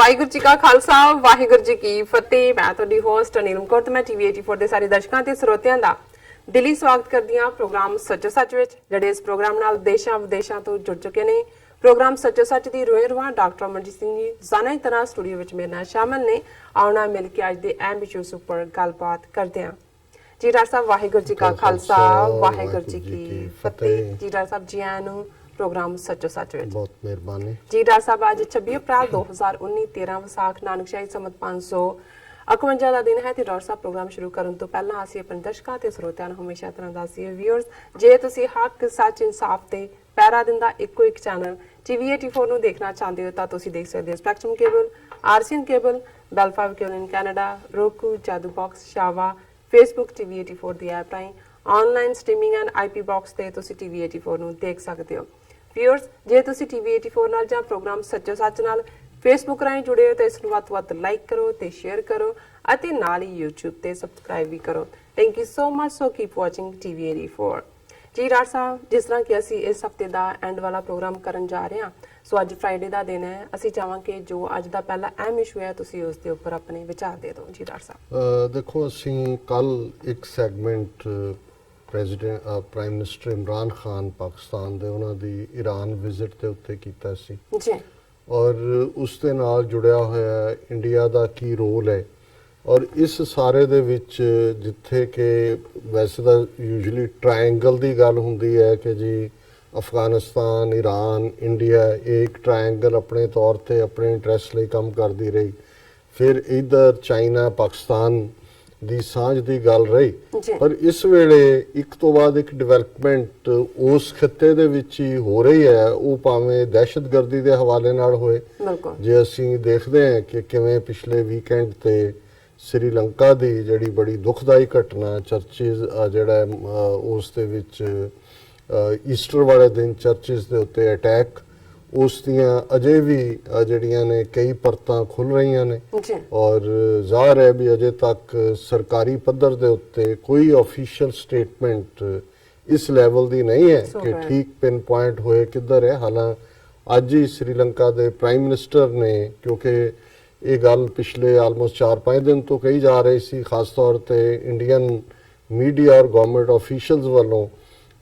ਵਾਹਿਗੁਰੂ ਜੀ ਕਾ ਖਾਲਸਾ ਵਾਹਿਗੁਰੂ ਜੀ ਕੀ ਫਤਿਹ। ਮੈਂ ਤੁਹਾਡੀ ਹੋਸਟ ਨੀਲਮ ਕੌਰ ਤੇ ਮੈਂ ਟੀਵੀ 84 ਦੇ ਸਾਰੇ ਦਰਸ਼ਕਾਂ ਤੇ ਸਰੋਤਿਆਂ ਦਾ ਦਿਲੀ ਸਵਾਗਤ ਕਰਦੀ ਹਾਂ ਪ੍ਰੋਗਰਾਮ ਸੱਚੋ ਸੱਚ ਵਿੱਚ, ਜਿਹੜੇ ਇਸ ਪ੍ਰੋਗਰਾਮ ਨਾਲ ਦੇਸ਼ਾਂ ਵਿਦੇਸ਼ਾਂ ਤੋਂ ਜੁੜ ਚੁੱਕੇ ਨੇ। ਪ੍ਰੋਗਰਾਮ ਸੱਚੋ ਸੱਚ ਦੀ ਰੋਏ ਰਵਾਂ ਡਾਕਟਰ ਅਮਰਜੀਤ ਸਿੰਘ ਜੀ ਜ਼ਾਨਾ ਹੀ ਤਰ੍ਹਾਂ ਸਟੂਡੀਓ ਵਿੱਚ ਮੇਰੇ ਨਾਲ ਸ਼ਾਮਲ ਨੇ। ਆਉਣਾ ਮਿਲ ਕੇ ਅੱਜ ਦੇ ਅਹਿਮ ਵਿਸ਼ੇ ਉੱਪਰ ਗੱਲਬਾਤ ਕਰਦੇ ਹਾਂ। ਜੀ ਡਾਕਟਰ ਸਾਹਿਬ ਵਾਹਿਗੁਰੂ ਜੀ ਕਾ ਖਾਲਸਾ ਵਾਹਿਗੁਰੂ ਜੀ ਕੀ ਫਤਿਹ। ਜੀ ਡਾਕਟਰ ਸਾਹਿਬ ਜੀ ਆਇਆਂ ਨੂੰ ਪ੍ਰੋਗਰਾਮ ਸੱਚੋ ਸੱਚ ਵਿੱਚ। ਬਹੁਤ ਮਿਹਰਬਾਨੀ ਜੀ ਡਾਕਟਰ ਸਾਹਿਬ ਅੱਜ 26 ਅਪ੍ਰੈਲ 2019 13 ਵਿਸਾਖ ਨਾਨਕਸ਼ਾਹੀ ਸੰਮਤ 551 ਦਾ ਦਿਨ ਹੈ ਤੇ ਡਾਕਟਰ ਸਾਹਿਬ ਪ੍ਰੋਗਰਾਮ ਸ਼ੁਰੂ ਕਰਨ ਤੋਂ ਪਹਿਲਾਂ ਅਸੀਂ ਆਪਣੇ ਦਰਸ਼ਕਾਂ ਤੇ ਸਰੋਤਿਆਂ ਨੂੰ ਹਮੇਸ਼ਾ ਤਰ੍ਹਾਂ ਦੱਸੀਏ ਵੀਅਰਸ, ਜੇ ਤੁਸੀਂ ਹੱਕ ਸੱਚ ਇਨਸਾਫ ਤੇ ਪਹਿਰਾ ਦਿੰਦਾ ਇੱਕੋ ਇੱਕ ਚੈਨਲ ਟੀਵੀ 84 ਨੂੰ ਦੇਖਣਾ ਚਾਹੁੰਦੇ ਹੋ ਤਾਂ ਤੁਸੀਂ ਦੇਖ ਸਕਦੇ ਹੋ spectrum cable, RCN cable, Bell Fibe cable in Canada, roku, Jadoo box, ਸ਼ਾਵਾ, ਫੇਸਬੁੱਕ ਟੀਵੀ 84 ਦੀ ਐਪ ਰਾਹੀਂ online streaming and IP box ਤੇ ਤੁਸੀਂ ਟੀਵੀ 84 ਨੂੰ ਦੇਖ ਸਕਦੇ ਹੋ। ਵੀਅਰਸ, ਜੇ ਤੁਸੀਂ ਟੀਵੀ 84 ਨਾਲ ਜਾਂ ਪ੍ਰੋਗਰਾਮ ਸੱਚੋ ਸੱਚ ਨਾਲ ਫੇਸਬੁੱਕ ਰਾਹੀਂ ਜੁੜੇ ਹੋ ਤਾਂ ਇਸ ਨੂੰ ਵੱਧ ਤੋਂ ਵੱਧ ਲਾਈਕ ਕਰੋ ਤੇ ਸ਼ੇਅਰ ਕਰੋ ਅਤੇ ਨਾਲ ਹੀ YouTube ਤੇ ਸਬਸਕ੍ਰਾਈਬ ਵੀ ਕਰੋ। Thank you so much. So keep watching TV 84। ਜੀ ਡਾਕਟਰ ਸਾਹਿਬ, ਜਿਸ ਤਰ੍ਹਾਂ ਕਿ ਅਸੀਂ ਇਸ ਹਫਤੇ ਦਾ ਐਂਡ ਵਾਲਾ ਪ੍ਰੋਗਰਾਮ ਕਰਨ ਜਾ ਰਹੇ ਹਾਂ, ਸੋ ਅੱਜ ਫਰਾਈਡੇ ਦਾ ਦਿਨ ਹੈ। ਅਸੀਂ ਚਾਹਾਂਗੇ ਜੋ ਅੱਜ ਦਾ ਪਹਿਲਾ ਅਹਿਮ ਇਸ਼ੂ ਹੈ ਤੁਸੀਂ ਉਸ ਦੇ ਉੱਪਰ ਆਪਣੇ ਵਿਚਾਰ ਦੇ ਦਿਓ। ਜੀ ਡਾਕਟਰ ਸਾਹਿਬ, ਦੇਖੋ ਅਸੀਂ ਕੱਲ ਇੱਕ segment prime minister Imran Khan Pakistan ਦੇ ਉਹਨਾਂ ਦੀ ਈਰਾਨ ਵਿਜ਼ਿਟ ਦੇ ਉੱਤੇ ਕੀਤਾ ਸੀ ਜੀ, ਔਰ ਉਸ ਦੇ ਨਾਲ ਜੁੜਿਆ ਹੋਇਆ ਇੰਡੀਆ ਦਾ ਕੀ ਰੋਲ ਹੈ। ਔਰ ਇਸ ਸਾਰੇ ਦੇ ਵਿੱਚ ਜਿੱਥੇ ਕਿ ਵੈਸੇ ਤਾਂ ਯੂਜੂਅਲੀ ਟ੍ਰਾਇੰਗਲ ਦੀ ਗੱਲ ਹੁੰਦੀ ਹੈ ਕਿ ਜੀ ਅਫਗਾਨਿਸਤਾਨ, ਈਰਾਨ, ਇੰਡੀਆ, ਇਹ ਇੱਕ ਟ੍ਰਾਇੰਗਲ ਆਪਣੇ ਤੌਰ ਤੇ ਆਪਣੇ ਇੰਟਰਸਟ ਲਈ ਕੰਮ ਕਰਦੀ ਰਹੀ। ਫਿਰ ਇੱਧਰ ਚਾਈਨਾ ਪਾਕਿਸਤਾਨ ਦੀ ਸਾਂਝ ਦੀ ਗੱਲ ਰਹੀ, ਪਰ ਇਸ ਵੇਲੇ ਇੱਕ ਤੋਂ ਬਾਅਦ ਇੱਕ ਡਿਵੈਲਪਮੈਂਟ ਉਸ ਖਿੱਤੇ ਦੇ ਵਿੱਚ ਹੀ ਹੋ ਰਹੀ ਹੈ। ਉਹ ਭਾਵੇਂ ਦਹਿਸ਼ਤਗਰਦੀ ਦੇ ਹਵਾਲੇ ਨਾਲ ਹੋਏ, ਜੇ ਅਸੀਂ ਦੇਖਦੇ ਹਾਂ ਕਿ ਕਿਵੇਂ ਪਿਛਲੇ ਵੀਕਐਂਡ ਤੇ ਸ੍ਰੀਲੰਕਾ ਦੀ ਜਿਹੜੀ ਬੜੀ ਦੁਖਦਾਈ ਘਟਨਾ ਚਰਚਿਸ ਜਿਹੜਾ ਉਸ ਦੇ ਵਿੱਚ ਈਸਟਰ ਵਾਲੇ ਦਿਨ ਚਰਚਿਸ ਦੇ ਉੱਤੇ ਅਟੈਕ, ਉਸ ਦੀਆਂ ਅਜੇ ਵੀ ਜਿਹੜੀਆਂ ਨੇ ਕਈ ਪਰਤਾਂ ਖੁੱਲ ਰਹੀਆਂ ਨੇ ਔਰ ਜ਼ਾਹਰ ਹੈ ਵੀ ਅਜੇ ਤੱਕ ਸਰਕਾਰੀ ਪੱਧਰ ਦੇ ਉੱਤੇ ਕੋਈ ਆਫੀਸ਼ੀਅਲ ਸਟੇਟਮੈਂਟ ਇਸ ਲੈਵਲ ਦੀ ਨਹੀਂ ਹੈ ਕਿ ਠੀਕ ਪਿਨ ਪੁਆਇੰਟ ਹੋਏ ਕਿੱਧਰ ਹੈ। ਹਾਲਾਂਕਿ ਅੱਜ ਹੀ ਸ੍ਰੀਲੰਕਾ ਦੇ ਪ੍ਰਾਈਮ ਮਿਨਿਸਟਰ ਨੇ, ਕਿਉਂਕਿ ਇਹ ਗੱਲ ਪਿਛਲੇ ਆਲਮੋਸਟ 4-5 ਦਿਨ ਤੋਂ ਕਹੀ ਜਾ ਰਹੀ ਸੀ, ਖਾਸ ਤੌਰ ਤੇ ਇੰਡੀਅਨ ਮੀਡੀਆ ਔਰ ਗਵਰਨਮੈਂਟ ਆਫੀਸ਼ੀਅਲਸ ਵੱਲੋਂ,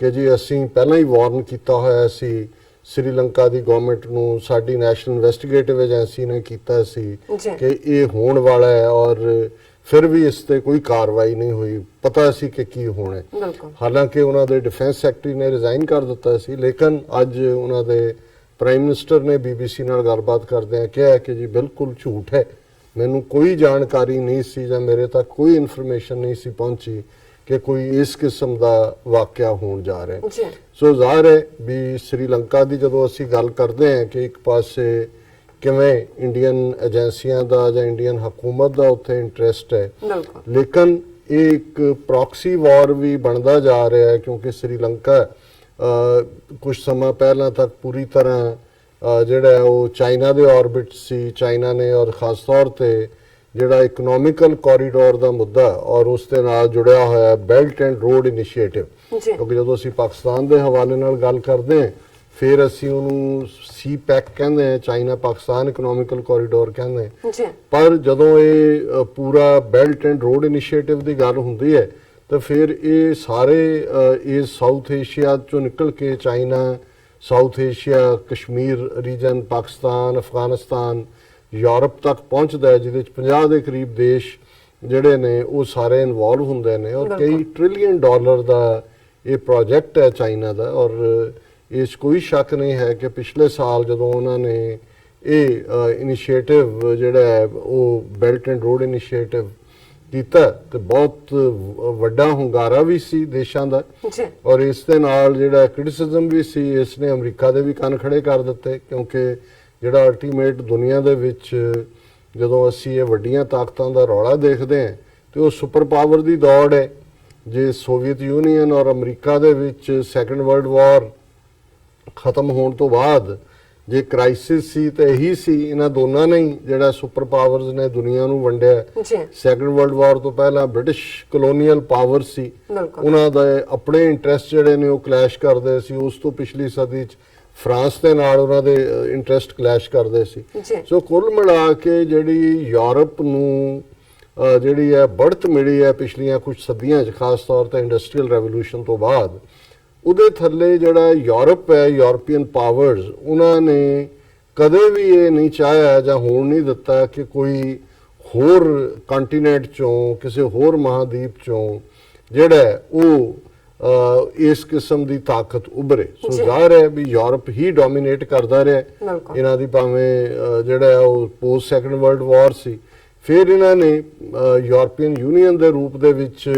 ਕਿ ਜੀ ਅਸੀਂ ਪਹਿਲਾਂ ਹੀ ਵਾਰਨ ਕੀਤਾ ਹੋਇਆ ਸੀ ਸ੍ਰੀਲੰਕਾ ਦੀ ਗਵਰਨਮੈਂਟ ਨੂੰ, ਸਾਡੀ ਨੈਸ਼ਨਲ ਇਨਵੈਸਟੀਗੇਟਿਵ ਏਜੰਸੀ ਨੇ ਕੀਤਾ ਸੀ ਕਿ ਇਹ ਹੋਣ ਵਾਲਾ ਹੈ, ਔਰ ਫਿਰ ਵੀ ਇਸ ਤੇ ਕੋਈ ਕਾਰਵਾਈ ਨਹੀਂ ਹੋਈ। ਪਤਾ ਸੀ ਕਿ ਕੀ ਹੋਣਾ ਹੈ। ਹਾਲਾਂਕਿ ਉਹਨਾਂ ਦੇ ਡਿਫੈਂਸ ਸੈਕਟਰੀ ਨੇ ਰਿਜ਼ਾਈਨ ਕਰ ਦਿੱਤਾ ਸੀ, ਲੇਕਿਨ ਅੱਜ ਉਹਨਾਂ ਦੇ ਪ੍ਰਾਈਮ ਮਿਨਿਸਟਰ ਨੇ BBC ਨਾਲ ਗੱਲਬਾਤ ਕਰਦਿਆਂ ਕਿਹਾ ਕਿ ਜੀ ਬਿਲਕੁਲ ਝੂਠ ਹੈ, ਮੈਨੂੰ ਕੋਈ ਜਾਣਕਾਰੀ ਨਹੀਂ ਸੀ ਜਾਂ ਮੇਰੇ ਤੱਕ ਕੋਈ ਇਨਫੋਰਮੇਸ਼ਨ ਨਹੀਂ ਸੀ ਪਹੁੰਚੀ ਕਿ ਕੋਈ ਇਸ ਕਿਸਮ ਦਾ ਵਾਕਿਆ ਹੋਣ ਜਾ ਰਿਹਾ ਹੈ। ਸੋ ਜ਼ਾਹਰ ਹੈ ਵੀ ਸ੍ਰੀਲੰਕਾ ਦੀ ਜਦੋਂ ਅਸੀਂ ਗੱਲ ਕਰਦੇ ਹਾਂ ਕਿ ਇੱਕ ਪਾਸੇ ਕਿਵੇਂ ਇੰਡੀਅਨ ਏਜੰਸੀਆਂ ਦਾ ਜਾਂ ਇੰਡੀਅਨ ਹਕੂਮਤ ਦਾ ਉੱਥੇ ਇੰਟਰਸਟ ਹੈ, ਲੇਕਿਨ ਇਹ ਇੱਕ ਪ੍ਰੌਕਸੀ ਵਾਰ ਵੀ ਬਣਦਾ ਜਾ ਰਿਹਾ ਹੈ, ਕਿਉਂਕਿ ਸ੍ਰੀਲੰਕਾ ਕੁਝ ਸਮਾਂ ਪਹਿਲਾਂ ਤੱਕ ਪੂਰੀ ਤਰ੍ਹਾਂ ਜਿਹੜਾ ਉਹ ਚਾਈਨਾ ਦੇ ਆਰਬਿਟ ਸੀ। ਚਾਈਨਾ ਨੇ ਔਰ ਖਾਸ ਤੌਰ ਤੇ ਜਿਹੜਾ ਇਕਨੋਮਿਕਲ ਕੋਰੀਡੋਰ ਦਾ ਮੁੱਦਾ ਔਰ ਉਸ ਦੇ ਨਾਲ ਜੁੜਿਆ ਹੋਇਆ ਬੈਲਟ ਐਂਡ ਰੋਡ ਇਨੀਸ਼ੀਏਟਿਵ, ਕਿਉਂਕਿ ਜਦੋਂ ਅਸੀਂ ਪਾਕਿਸਤਾਨ ਦੇ ਹਵਾਲੇ ਨਾਲ ਗੱਲ ਕਰਦੇ ਹਾਂ ਫਿਰ ਅਸੀਂ ਉਹਨੂੰ CPEC ਕਹਿੰਦੇ ਹਾਂ, ਚਾਈਨਾ ਪਾਕਿਸਤਾਨ ਇਕਨੋਮਿਕਲ ਕੋਰੀਡੋਰ ਕਹਿੰਦੇ ਹਾਂ, ਪਰ ਜਦੋਂ ਇਹ ਪੂਰਾ ਬੈਲਟ ਐਂਡ ਰੋਡ ਇਨੀਸ਼ੀਏਟਿਵ ਦੀ ਗੱਲ ਹੁੰਦੀ ਹੈ ਤਾਂ ਫਿਰ ਇਹ ਸਾਰੇ ਇਹ ਸਾਊਥ ਏਸ਼ੀਆ ਚੋਂ ਨਿਕਲ ਕੇ China, South Asia, Kashmir region, Pakistan, Afghanistan, Europe ਤੱਕ ਪਹੁੰਚਦਾ ਹੈ, ਜਿਹਦੇ 'ਚ 50 ਦੇ ਕਰੀਬ ਦੇਸ਼ ਜਿਹੜੇ ਨੇ ਉਹ ਸਾਰੇ ਇਨਵੋਲਵ ਹੁੰਦੇ ਨੇ ਔਰ ਕਈ ਟ੍ਰਿਲੀਅਨ ਡਾਲਰ ਦਾ ਇਹ ਪ੍ਰੋਜੈਕਟ ਹੈ ਚਾਈਨਾ ਦਾ। ਔਰ ਇਸ ਕੋਈ ਸ਼ੱਕ ਨਹੀਂ ਹੈ ਕਿ ਪਿਛਲੇ ਸਾਲ ਜਦੋਂ ਉਹਨਾਂ ਨੇ ਇਹ ਇਨੀਸ਼ੀਏਟਿਵ ਜਿਹੜਾ ਹੈ ਉਹ ਬੈਲਟ ਐਂਡ ਰੋਡ ਇਨੀਸ਼ੀਏਟਿਵ ਕੀਤਾ ਤੇ ਬਹੁਤ ਵੱਡਾ ਹੁੰਗਾਰਾ ਵੀ ਸੀ ਦੇਸ਼ਾਂ ਦਾ ਔਰ ਇਸ ਦੇ ਨਾਲ ਜਿਹੜਾ ਕ੍ਰਿਟਿਸਿਜ਼ਮ ਵੀ ਸੀ। ਇਸ ਨੇ ਅਮਰੀਕਾ ਦੇ ਵੀ ਕੰਨ ਖੜੇ ਕਰ ਦਿੱਤੇ, ਕਿਉਂਕਿ ਜਿਹੜਾ ਅਲਟੀਮੇਟ ਦੁਨੀਆ ਦੇ ਵਿੱਚ ਜਦੋਂ ਅਸੀਂ ਇਹ ਵੱਡੀਆਂ ਤਾਕਤਾਂ ਦਾ ਰੌਲਾ ਦੇਖਦੇ ਹਾਂ ਤੇ ਉਹ ਸੁਪਰ ਪਾਵਰ ਦੀ ਦੌੜ ਹੈ। ਜੇ ਸੋਵੀਅਤ ਯੂਨੀਅਨ ਔਰ ਅਮਰੀਕਾ ਦੇ ਵਿੱਚ ਸੈਕੰਡ ਵਰਲਡ ਵਾਰ ਖਤਮ ਹੋਣ ਤੋਂ ਬਾਅਦ ਜੇ ਕ੍ਰਾਈਸਿਸ ਸੀ ਤਾਂ ਇਹੀ ਸੀ, ਇਹਨਾਂ ਦੋਨਾਂ ਨੇ ਜਿਹੜਾ ਸੁਪਰ ਪਾਵਰਸ ਨੇ ਦੁਨੀਆ ਨੂੰ ਵੰਡਿਆ। ਸੈਕੰਡ ਵਰਲਡ ਵਾਰ ਤੋਂ ਪਹਿਲਾਂ ਬ੍ਰਿਟਿਸ਼ ਕਲੋਨੀਅਲ ਪਾਵਰ ਸੀ, ਉਹਨਾਂ ਦੇ ਆਪਣੇ ਇੰਟਰਸਟ ਜਿਹੜੇ ਨੇ ਉਹ ਕਲੈਸ਼ ਕਰਦੇ ਸੀ। ਉਸ ਤੋਂ ਪਿਛਲੀ ਸਦੀ 'ਚ ਫਰਾਂਸ ਦੇ ਨਾਲ ਉਹਨਾਂ ਦੇ ਇੰਟਰਸਟ ਕਲੈਸ਼ ਕਰਦੇ ਸੀ। ਜੀ ਸੋ ਕੁੱਲ ਮਿਲਾ ਕੇ ਜਿਹੜੀ ਯੂਰਪ ਨੂੰ ਜਿਹੜੀ ਹੈ ਬੜ੍ਹਤ ਮਿਲੀ ਹੈ ਪਿਛਲੀਆਂ ਕੁਝ ਸਦੀਆਂ 'ਚ, ਖਾਸ ਤੌਰ ਤੇ ਇੰਡਸਟਰੀਅਲ ਰੈਵੋਲੂਸ਼ਨ ਤੋਂ ਬਾਅਦ, ਉਹਦੇ ਥੱਲੇ ਜਿਹੜਾ ਯੂਰਪ ਹੈ, ਯੂਰਪੀਅਨ ਪਾਵਰਸ, ਉਹਨਾਂ ਨੇ ਕਦੇ ਵੀ ਇਹ ਨਹੀਂ ਚਾਹਿਆ ਜਾਂ ਹੋਣ ਨਹੀਂ ਦਿੱਤਾ ਕਿ ਕੋਈ ਹੋਰ ਕੰਟੀਨੈਂਟ ਚੋਂ, ਕਿਸੇ ਹੋਰ ਮਹਾਦੀਪ ਚੋਂ ਜਿਹੜਾ ਉਹ ਇਸ ਕਿਸਮ ਦੀ ਤਾਕਤ ਉਭਰੇ। ਸੋ ਜ਼ਾਹਿਰ ਹੈ ਵੀ ਯੂਰਪ ਹੀ ਡੋਮੀਨੇਟ ਕਰਦਾ ਰਿਹਾ। ਬਿਲਕੁਲ ਇਹਨਾਂ ਦੀ ਭਾਵੇਂ ਜਿਹੜਾ ਉਹ ਪੋਸਟ ਸੈਕੰਡ ਵਰਲਡ ਵਾਰ ਸੀ, ਫਿਰ ਇਹਨਾਂ ਨੇ ਯੂਰਪੀਅਨ ਯੂਨੀਅਨ ਦੇ ਰੂਪ ਦੇ ਵਿੱਚ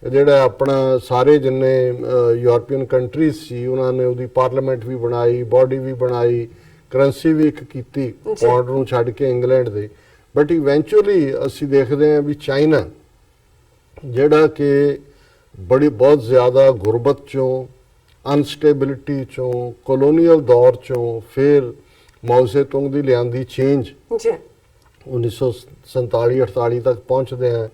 ਜਿਹੜਾ ਆਪਣਾ ਸਾਰੇ ਜਿੰਨੇ ਯੂਰਪੀਅਨ ਕੰਟਰੀਜ਼ ਸੀ, ਉਹਨਾਂ ਨੇ ਉਹਦੀ ਪਾਰਲੀਮੈਂਟ ਵੀ ਬਣਾਈ, ਬਾਡੀ ਵੀ ਬਣਾਈ, ਕਰੰਸੀ ਵੀ ਇੱਕ ਕੀਤੀ ਪਾਉਂਡ ਨੂੰ ਛੱਡ ਕੇ ਇੰਗਲੈਂਡ ਦੇ। ਬਟ ਇਵੈਂਚੁਅਲੀ ਅਸੀਂ ਦੇਖਦੇ ਹਾਂ ਵੀ ਚਾਈਨਾ ਜਿਹੜਾ ਕਿ ਬਹੁਤ ਜ਼ਿਆਦਾ ਗੁਰਬਤ ਚੋਂ, ਅਨਸਟੇਬਿਲਿਟੀ ਚੋਂ, ਕਲੋਨੀਅਲ ਦੌਰ ਚੋਂ, ਫਿਰ ਮਾਓ ਸੇ-ਤੁੰਗ ਦੀ ਲਿਆਂਦੀ ਚੇਂਜ ਜੀ 1947-48 ਤੱਕ ਪਹੁੰਚਦੇ ਆ।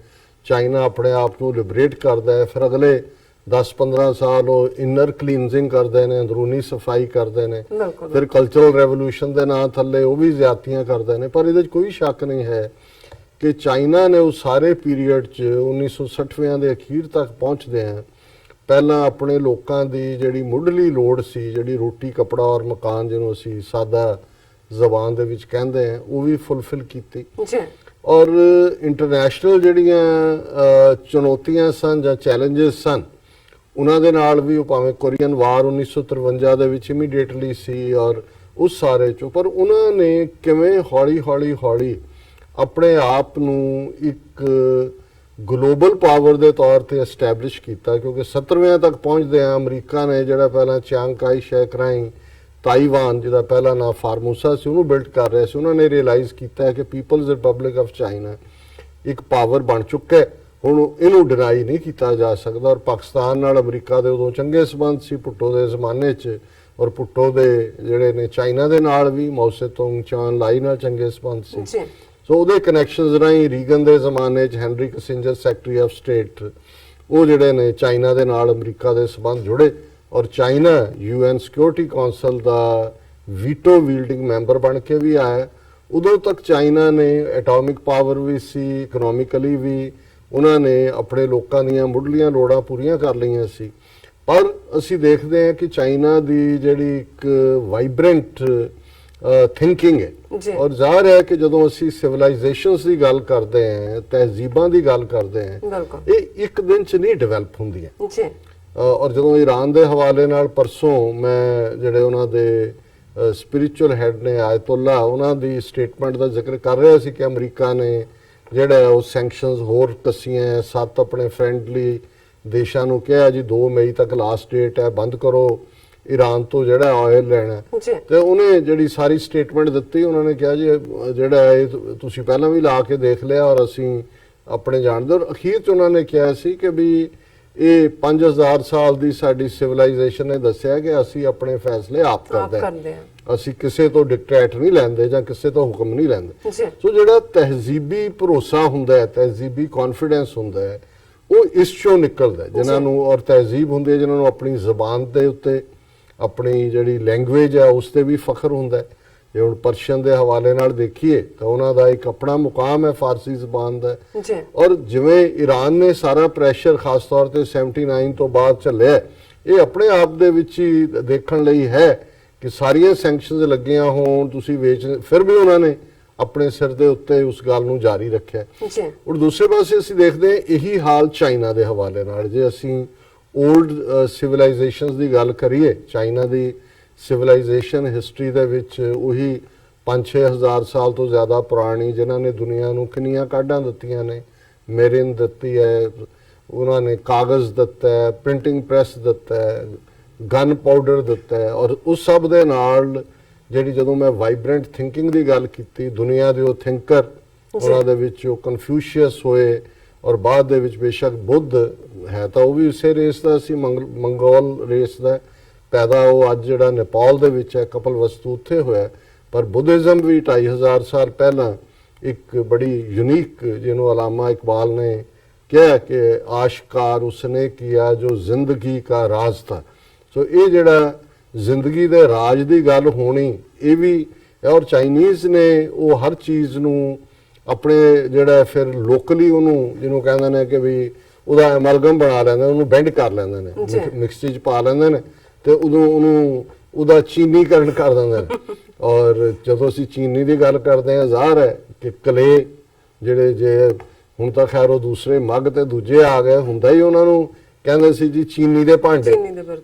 ਚਾਈਨਾ ਆਪਣੇ ਆਪ ਨੂੰ ਲਿਬਰੇਟ ਕਰਦਾ ਹੈ, ਫਿਰ ਅਗਲੇ 10-15 ਸਾਲ ਉਹ ਇਨਰ ਕਲੀਨਜ਼ਿੰਗ ਕਰਦੇ ਨੇ, ਅੰਦਰੂਨੀ ਸਫਾਈ ਕਰਦੇ ਨੇ, ਬਿਲਕੁਲ ਫਿਰ ਕਲਚਰਲ ਰੈਵੋਲੂਸ਼ਨ ਦੇ ਨਾਂ ਥੱਲੇ ਉਹ ਵੀ ਜ਼ਿਆਦਤੀਆਂ ਕਰਦੇ ਨੇ। ਪਰ ਇਹਦੇ 'ਚ ਕੋਈ ਸ਼ੱਕ ਨਹੀਂ ਹੈ ਕਿ ਚਾਈਨਾ ਨੇ ਉਸ ਸਾਰੇ ਪੀਰੀਅਡ 'ਚ 1960ਵਿਆਂ ਦੇ ਅਖੀਰ ਤੱਕ ਪਹੁੰਚਦੇ ਆ ਪਹਿਲਾਂ ਆਪਣੇ ਲੋਕਾਂ ਦੀ ਜਿਹੜੀ ਮੁੱਢਲੀ ਲੋੜ ਸੀ, ਜਿਹੜੀ ਰੋਟੀ, ਕੱਪੜਾ ਔਰ ਮਕਾਨ, ਜਿਹਨੂੰ ਅਸੀਂ ਸਾਦਾ ਜ਼ਬਾਨ ਦੇ ਵਿੱਚ ਕਹਿੰਦੇ ਆ, ਉਹ ਵੀ ਫੁੱਲਫਿਲ ਕੀਤੀ। ਜੀ ਔਰ ਇੰਟਰਨੈਸ਼ਨਲ ਜਿਹੜੀਆਂ ਚੁਣੌਤੀਆਂ ਸਨ ਜਾਂ ਚੈਲੰਜਸ ਸਨ, ਉਹਨਾਂ ਦੇ ਨਾਲ ਵੀ ਉਹ ਭਾਵੇਂ ਕੋਰੀਅਨ ਵਾਰ 1953 ਦੇ ਵਿੱਚ ਇਮੀਡੀਏਟਲੀ ਸੀ ਔਰ ਉਸ ਸਾਰੇ 'ਚੋਂ, ਪਰ ਉਹਨਾਂ ਨੇ ਕਿਵੇਂ ਹੌਲੀ ਆਪਣੇ ਆਪ ਨੂੰ ਇੱਕ ਗਲੋਬਲ ਪਾਵਰ ਦੇ ਤੌਰ ਤੇ ਐਸਟੈਬਲਿਸ਼ ਕੀਤਾ। ਕਿਉਂਕਿ 70ਵਿਆਂ ਤੱਕ ਪਹੁੰਚਦੇ ਆ ਅਮਰੀਕਾ ਨੇ ਜਿਹੜਾ ਪਹਿਲਾਂ ਚਿਆਂਗ ਕਾਈ ਸ਼ੈਕ ਰਾਹੀਂ ਤਾਈਵਾਨ, ਜਿਹਦਾ ਪਹਿਲਾ ਨਾਮ ਫਾਰਮੂਸਾ ਸੀ, ਉਹਨੂੰ ਬਿਲਡ ਕਰ ਰਿਹਾ ਸੀ। ਉਹਨਾਂ ਨੇ ਰਿਅਲਾਈਜ਼ ਕੀਤਾ ਕਿ ਪੀਪਲਜ਼ ਰਿਪਬਲਿਕ ਆਫ ਚਾਈਨਾ ਇੱਕ ਪਾਵਰ ਬਣ ਚੁੱਕਾ ਹੈ, ਹੁਣ ਇਹਨੂੰ ਡਿਨਾਈ ਨਹੀਂ ਕੀਤਾ ਜਾ ਸਕਦਾ। ਔਰ ਪਾਕਿਸਤਾਨ ਨਾਲ ਅਮਰੀਕਾ ਦੇ ਉਦੋਂ ਚੰਗੇ ਸਬੰਧ ਸੀ ਭੁੱਟੋ ਦੇ ਜ਼ਮਾਨੇ 'ਚ, ਔਰ ਭੁੱਟੋ ਦੇ ਜਿਹੜੇ ਨੇ ਚਾਈਨਾ ਦੇ ਨਾਲ ਵੀ, ਮਾਓ ਸੇ-ਤੁੰਗ, ਚਾਨ ਲਾਈ ਨਾਲ ਚੰਗੇ ਸਬੰਧ ਸੀ। ਸੋ ਉਹਦੇ ਕਨੈਕਸ਼ਨਸ ਰਾਹੀਂ ਰੀਗਨ ਦੇ ਜ਼ਮਾਨੇ 'ਚ ਹੈਨਰੀ ਕਿਸਿੰਜਰ ਸੈਕਟਰੀ ਆਫ ਸਟੇਟ, ਉਹ ਜਿਹੜੇ ਨੇ ਚਾਈਨਾ ਦੇ ਨਾਲ ਅਮਰੀਕਾ ਦੇ ਸਬੰਧ ਜੁੜੇ ਔਰ ਚਾਈਨਾ UN ਸਿਕਿਉਰਿਟੀ ਕੌਂਸਲ ਦਾ ਵੀਟੋ ਵੀਲਡਿੰਗ ਮੈਂਬਰ ਬਣ ਕੇ ਵੀ ਆਇਆ। ਉਦੋਂ ਤੱਕ ਚਾਈਨਾ ਨੇ ਐਟੋਮਿਕ ਪਾਵਰ ਵੀ ਸੀ, ਇਕਨੋਮਿਕਲੀ ਵੀ ਉਹਨਾਂ ਨੇ ਆਪਣੇ ਲੋਕਾਂ ਦੀਆਂ ਮੁੱਢਲੀਆਂ ਲੋੜਾਂ ਪੂਰੀਆਂ ਕਰ ਲਈਆਂ ਸੀ। ਪਰ ਅਸੀਂ ਦੇਖਦੇ ਹਾਂ ਕਿ ਚਾਈਨਾ ਦੀ ਜਿਹੜੀ ਇੱਕ ਵਾਈਬ੍ਰੈਂਟ ਥਿੰਕਿੰਗ ਹੈ, ਔਰ ਜ਼ਾਹਿਰ ਹੈ ਕਿ ਜਦੋਂ ਅਸੀਂ ਸਿਵਲਾਈਜੇਸ਼ਨਸ ਦੀ ਗੱਲ ਕਰਦੇ ਹਾਂ, ਤਹਿਜ਼ੀਬਾਂ ਦੀ ਗੱਲ ਕਰਦੇ ਹਾਂ, ਇਹ ਇੱਕ ਦਿਨ 'ਚ ਨਹੀਂ ਡਿਵੈਲਪ ਹੁੰਦੀਆਂ। ਜੀ ਔਰ ਜਦੋਂ ਈਰਾਨ ਦੇ ਹਵਾਲੇ ਨਾਲ ਪਰਸੋਂ ਮੈਂ ਜਿਹੜੇ ਉਹਨਾਂ ਦੇ ਸਪਿਰਿਚੁਅਲ ਹੈਡ ਨੇ ਆਇਤੁੱਲਾ, ਉਹਨਾਂ ਦੀ ਸਟੇਟਮੈਂਟ ਦਾ ਜ਼ਿਕਰ ਕਰ ਰਿਹਾ ਸੀ ਕਿ ਅਮਰੀਕਾ ਨੇ ਜਿਹੜਾ ਉਹ ਸੈਂਕਸ਼ਨਸ ਹੋਰ ਕੱਸੀਆਂ, 7 ਆਪਣੇ ਫਰੈਂਡਲੀ ਦੇਸ਼ਾਂ ਨੂੰ ਕਿਹਾ ਜੀ 2 ਮਈ ਤੱਕ ਲਾਸਟ ਡੇਟ ਹੈ, ਬੰਦ ਕਰੋ ਈਰਾਨ ਤੋਂ ਜਿਹੜਾ ਆਇਲ ਲੈਣਾ। ਤੇ ਉਹਨੇ ਜਿਹੜੀ ਸਾਰੀ ਸਟੇਟਮੈਂਟ ਦਿੱਤੀ, ਉਹਨਾਂ ਨੇ ਕਿਹਾ ਜੀ ਜਿਹੜਾ ਇਹ ਤੁਸੀਂ ਪਹਿਲਾਂ ਵੀ ਲਾ ਕੇ ਦੇਖ ਲਿਆ ਔਰ ਅਸੀਂ ਆਪਣੇ ਜਾਣਦੇ। ਔਰ ਅਖੀਰ 'ਚ ਉਹਨਾਂ ਨੇ ਕਿਹਾ ਸੀ ਕਿ ਵੀ ਇਹ 5000 ਸਾਲ ਦੀ ਸਾਡੀ ਸਿਵਲਾਈਜੇਸ਼ਨ ਨੇ ਦੱਸਿਆ ਕਿ ਅਸੀਂ ਆਪਣੇ ਫੈਸਲੇ ਆਪ ਕਰਦੇ ਹਾਂ, ਅਸੀਂ ਕਿਸੇ ਤੋਂ ਡਿਕਟੇਟ ਨਹੀਂ ਲੈਂਦੇ ਜਾਂ ਕਿਸੇ ਤੋਂ ਹੁਕਮ ਨਹੀਂ ਲੈਂਦੇ। ਸੋ ਜਿਹੜਾ ਤਹਿਜ਼ੀਬੀ ਭਰੋਸਾ ਹੁੰਦਾ ਹੈ, ਤਹਿਜ਼ੀਬੀ ਕੌਨਫੀਡੈਂਸ ਹੁੰਦਾ ਹੈ, ਉਹ ਇਸ ਚੋਂ ਨਿਕਲਦਾ, ਜਿਨ੍ਹਾਂ ਨੂੰ ਔਰ ਤਹਿਜ਼ੀਬ ਹੁੰਦੀ ਹੈ ਜਿਨ੍ਹਾਂ ਨੂੰ ਆਪਣੀ ਜ਼ਬਾਨ ਦੇ ਉੱਤੇ, ਆਪਣੀ ਜਿਹੜੀ ਲੈਂਗੁਏਜ ਹੈ ਉਸ ਤੇ ਵੀ ਫਖਰ ਹੁੰਦਾ ਹੈ। ਜੇ ਹੁਣ ਪਰਸ਼ੀਅਨ ਦੇ ਹਵਾਲੇ ਨਾਲ ਦੇਖੀਏ ਤਾਂ ਉਹਨਾਂ ਦਾ ਇੱਕ ਆਪਣਾ ਮੁਕਾਮ ਹੈ ਫਾਰਸੀ ਜ਼ਬਾਨ ਦਾ। ਔਰ ਜਿਵੇਂ ਈਰਾਨ ਨੇ ਸਾਰਾ ਪ੍ਰੈਸ਼ਰ ਖਾਸ ਤੌਰ ਤੇ 79 ਤੋਂ ਬਾਅਦ ਝੱਲਿਆ, ਇਹ ਆਪਣੇ ਆਪ ਦੇ ਵਿੱਚ ਹੀ ਦੇਖਣ ਲਈ ਹੈ ਕਿ ਸਾਰੀਆਂ ਸੈਂਕਸ਼ਨਸ ਲੱਗੀਆਂ ਹੋਣ, ਤੁਸੀਂ ਵੇਚ, ਫਿਰ ਵੀ ਉਹਨਾਂ ਨੇ ਆਪਣੇ ਸਿਰ ਦੇ ਉੱਤੇ ਉਸ ਗੱਲ ਨੂੰ ਜਾਰੀ ਰੱਖਿਆ। ਔਰ ਦੂਸਰੇ ਪਾਸੇ ਅਸੀਂ ਦੇਖਦੇ ਹਾਂ ਇਹੀ ਹਾਲ ਚਾਈਨਾ ਦੇ ਹਵਾਲੇ ਨਾਲ। ਜੇ ਅਸੀਂ ਓਲਡ ਸਿਵਲਾਈਜੇਸ਼ਨਸ ਦੀ ਗੱਲ ਕਰੀਏ, ਚਾਈਨਾ ਦੀ ਸਿਵਲਾਈਜੇਸ਼ਨ ਹਿਸਟਰੀ ਦੇ ਵਿੱਚ ਉਹੀ 5-6 ਹਜ਼ਾਰ ਸਾਲ ਤੋਂ ਜ਼ਿਆਦਾ ਪੁਰਾਣੀ, ਜਿਨ੍ਹਾਂ ਨੇ ਦੁਨੀਆ ਨੂੰ ਕਿੰਨੀਆਂ ਕਾਢਾਂ ਦਿੱਤੀਆਂ ਨੇ, ਮੇਰਿਨ ਦਿੱਤੀ ਹੈ, ਉਹਨਾਂ ਨੇ ਕਾਗਜ਼ ਦਿੱਤਾ ਹੈ, ਪ੍ਰਿੰਟਿੰਗ ਪ੍ਰੈਸ ਦਿੱਤਾ ਹੈ, ਗਨ ਪਾਊਡਰ ਦਿੱਤਾ ਹੈ। ਔਰ ਉਸ ਸਭ ਦੇ ਨਾਲ ਜਿਹੜੀ ਜਦੋਂ ਮੈਂ ਵਾਈਬ੍ਰੈਂਟ ਥਿੰਕਿੰਗ ਦੀ ਗੱਲ ਕੀਤੀ, ਦੁਨੀਆ ਦੇ ਉਹ ਥਿੰਕਰ, ਉਹਨਾਂ ਦੇ ਵਿੱਚ ਉਹ ਕਨਫਿਊਸ਼ੀਅਸ ਹੋਏ ਔਰ ਬਾਅਦ ਦੇ ਵਿੱਚ ਬੇਸ਼ੱਕ ਬੁੱਧ ਹੈ ਤਾਂ ਉਹ ਵੀ ਉਸੇ ਰੇਸ ਦਾ ਸੀ, ਮੰਗੋਲ ਰੇਸ ਦਾ ਪੈਦਾ, ਉਹ ਅੱਜ ਜਿਹੜਾ ਨੇਪਾਲ ਦੇ ਵਿੱਚ ਹੈ, ਕਪਲਵਸਤੂ ਉੱਥੇ ਹੋਇਆ। ਪਰ ਬੁੱਧਿਜ਼ਮ ਵੀ 2500 ਸਾਲ ਪਹਿਲਾਂ ਇੱਕ ਬੜੀ ਯੂਨੀਕ, ਜਿਹਨੂੰ ਅਲਾਮਾ ਇਕਬਾਲ ਨੇ ਕਿਹਾ ਕਿ ਆਸ਼ਕਾਰ ਉਸਨੇ ਕੀਆ ਜੋ ਜ਼ਿੰਦਗੀ ਕਾ ਰਾਜ਼ ਥਾ। ਸੋ ਇਹ ਜਿਹੜਾ ਜ਼ਿੰਦਗੀ ਦੇ ਰਾਜ ਦੀ ਗੱਲ ਹੋਣੀ ਇਹ ਵੀ ਹੈ। ਔਰ ਚਾਈਨੀਜ਼ ਨੇ ਉਹ ਹਰ ਚੀਜ਼ ਨੂੰ ਆਪਣੇ ਜਿਹੜਾ ਫਿਰ ਲੋਕਲੀ ਉਹਨੂੰ ਜਿਹਨੂੰ ਕਹਿੰਦੇ ਨੇ ਕਿ ਵੀ ਉਹਦਾ ਐਮਲਗਮ ਬਣਾ ਲੈਂਦੇ, ਉਹਨੂੰ ਬੈਂਡ ਕਰ ਲੈਂਦੇ ਨੇ, ਮਿਕਸਚਰ ਚ ਪਾ ਲੈਂਦੇ ਨੇ ਤੇ ਉਦੋਂ ਉਹਨੂੰ ਉਹਦਾ ਚੀਨੀਕਰਨ ਕਰ ਦਿੰਦੇ ਨੇ। ਔਰ ਜਦੋਂ ਅਸੀਂ ਚੀਨੀ ਦੀ ਗੱਲ ਕਰਦੇ ਹਾਂ, ਜ਼ਾਹਰ ਹੈ ਕਿ ਕਲੇ ਜਿਹੜੇ ਜੇ ਹੁਣ ਤਾਂ ਖੈਰ ਉਹ ਦੂਸਰੇ ਮੱਗ ਤੇ ਦੂਜੇ ਆ ਗਏ, ਹੁੰਦਾ ਹੀ ਉਹਨਾਂ ਨੂੰ ਕਹਿੰਦੇ ਸੀ ਜੀ ਚੀਨੀ ਦੇ ਭਾਂਡੇ।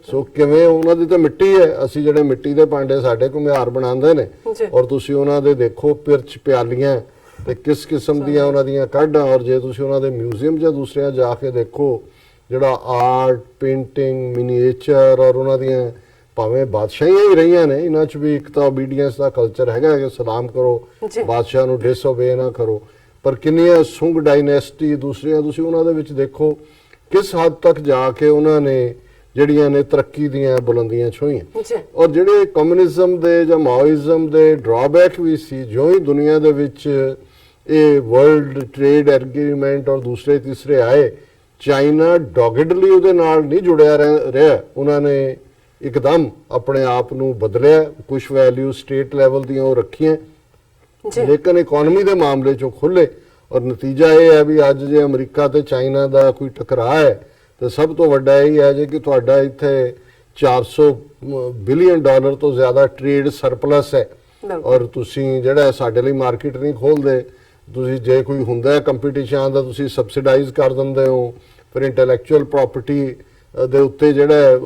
ਸੋ ਕਿਵੇਂ ਉਹਨਾਂ ਦੀ ਤਾਂ ਮਿੱਟੀ ਹੈ, ਅਸੀਂ ਜਿਹੜੇ ਮਿੱਟੀ ਦੇ ਭਾਂਡੇ ਸਾਡੇ ਘੁਮਿਆਰ ਬਣਾਉਂਦੇ ਨੇ, ਔਰ ਤੁਸੀਂ ਉਹਨਾਂ ਦੇ ਦੇਖੋ ਪਿਰਚ ਪਿਆਲੀਆਂ ਤੇ ਕਿਸ ਕਿਸਮ ਦੀਆਂ ਉਹਨਾਂ ਦੀਆਂ ਕਾਢਾਂ। ਔਰ ਜੇ ਤੁਸੀਂ ਉਹਨਾਂ ਦੇ ਮਿਊਜ਼ੀਅਮ ਜਾਂ ਦੂਸਰਿਆਂ ਜਾ ਕੇ ਦੇਖੋ, ਜਿਹੜਾ ਆਰਟ, ਪੇਂਟਿੰਗ, ਮਿਨੀਏਚਰ, ਔਰ ਉਹਨਾਂ ਦੀਆਂ ਭਾਵੇਂ ਬਾਦਸ਼ਾਹੀਆਂ ਹੀ ਰਹੀਆਂ ਨੇ, ਇਹਨਾਂ 'ਚ ਵੀ ਇੱਕ ਤਾਂ ਓਬੀਡੀਐਂਸ ਦਾ ਕਲਚਰ ਹੈਗਾ ਕਿ ਸਲਾਮ ਕਰੋ, ਬਾਦਸ਼ਾਹ ਨੂੰ ਡਿਸਓਬੇ ਨਾ ਕਰੋ। ਪਰ ਕਿੰਨੀਆਂ ਸੁੰਗ ਡਾਇਨੈਸਟੀ ਦੂਸਰੀਆਂ ਤੁਸੀਂ ਉਹਨਾਂ ਦੇ ਵਿੱਚ ਦੇਖੋ ਕਿਸ ਹੱਦ ਤੱਕ ਜਾ ਕੇ ਉਹਨਾਂ ਨੇ ਜਿਹੜੀਆਂ ਨੇ ਤਰੱਕੀ ਦੀਆਂ ਬੁਲੰਦੀਆਂ ਛੂਹੀਆਂ। ਔਰ ਜਿਹੜੇ ਕਮਿਊਨਿਜ਼ਮ ਦੇ ਜਾਂ ਮਾਓਇਜ਼ਮ ਦੇ ਡਰਾਬੈਕ ਵੀ ਸੀ, ਜੋ ਹੀ ਦੁਨੀਆ ਦੇ ਵਿੱਚ ਇਹ ਵਰਲਡ ਟ੍ਰੇਡ ਐਗਰੀਮੈਂਟ ਔਰ ਦੂਸਰੇ ਤੀਸਰੇ ਆਏ, ਚਾਈਨਾ ਡੌਗਡਲੀ ਉਹਦੇ ਨਾਲ ਨਹੀਂ ਜੁੜਿਆ ਰਿਹਾ। ਉਹਨਾਂ ਨੇ ਇੱਕਦਮ ਆਪਣੇ ਆਪ ਨੂੰ ਬਦਲਿਆ, ਕੁਝ ਵੈਲਿਊ ਸਟੇਟ ਲੈਵਲ ਦੀਆਂ ਉਹ ਰੱਖੀਆਂ, ਲੇਕਿਨ ਇਕਨੋਮੀ ਦੇ ਮਾਮਲੇ 'ਚੋਂ ਖੁੱਲੇ। ਔਰ ਨਤੀਜਾ ਇਹ ਹੈ ਵੀ ਅੱਜ ਜੇ ਅਮਰੀਕਾ ਤੇ ਚਾਈਨਾ ਦਾ ਕੋਈ ਟਕਰਾਅ ਹੈ ਤੇ ਸਭ ਤੋਂ ਵੱਡਾ ਇਹ ਹੈ ਜੇ ਕਿ ਤੁਹਾਡਾ ਇੱਥੇ 400 ਬਿਲੀਅਨ ਡਾਲਰ ਤੋਂ ਜ਼ਿਆਦਾ ਟ੍ਰੇਡ ਸਰਪਲਸ ਹੈ, ਔਰ ਤੁਸੀਂ ਜਿਹੜਾ ਸਾਡੇ ਲਈ ਮਾਰਕੀਟ ਨਹੀਂ ਖੋਲਦੇ। ਤੁਸੀਂ ਜੇ ਕੋਈ ਹੁੰਦਾ ਕੰਪੀਟੀਸ਼ਨ ਦਾ ਤੁਸੀਂ ਸਬਸਿਡਾਈਜ਼ ਕਰ ਦਿੰਦੇ ਹੋ, ਫਿਰ ਇੰਟੈਲੈਕਚੁਅਲ ਪ੍ਰਾਪਰਟੀ ਦੇ ਉੱਤੇ ਜਿਹੜਾ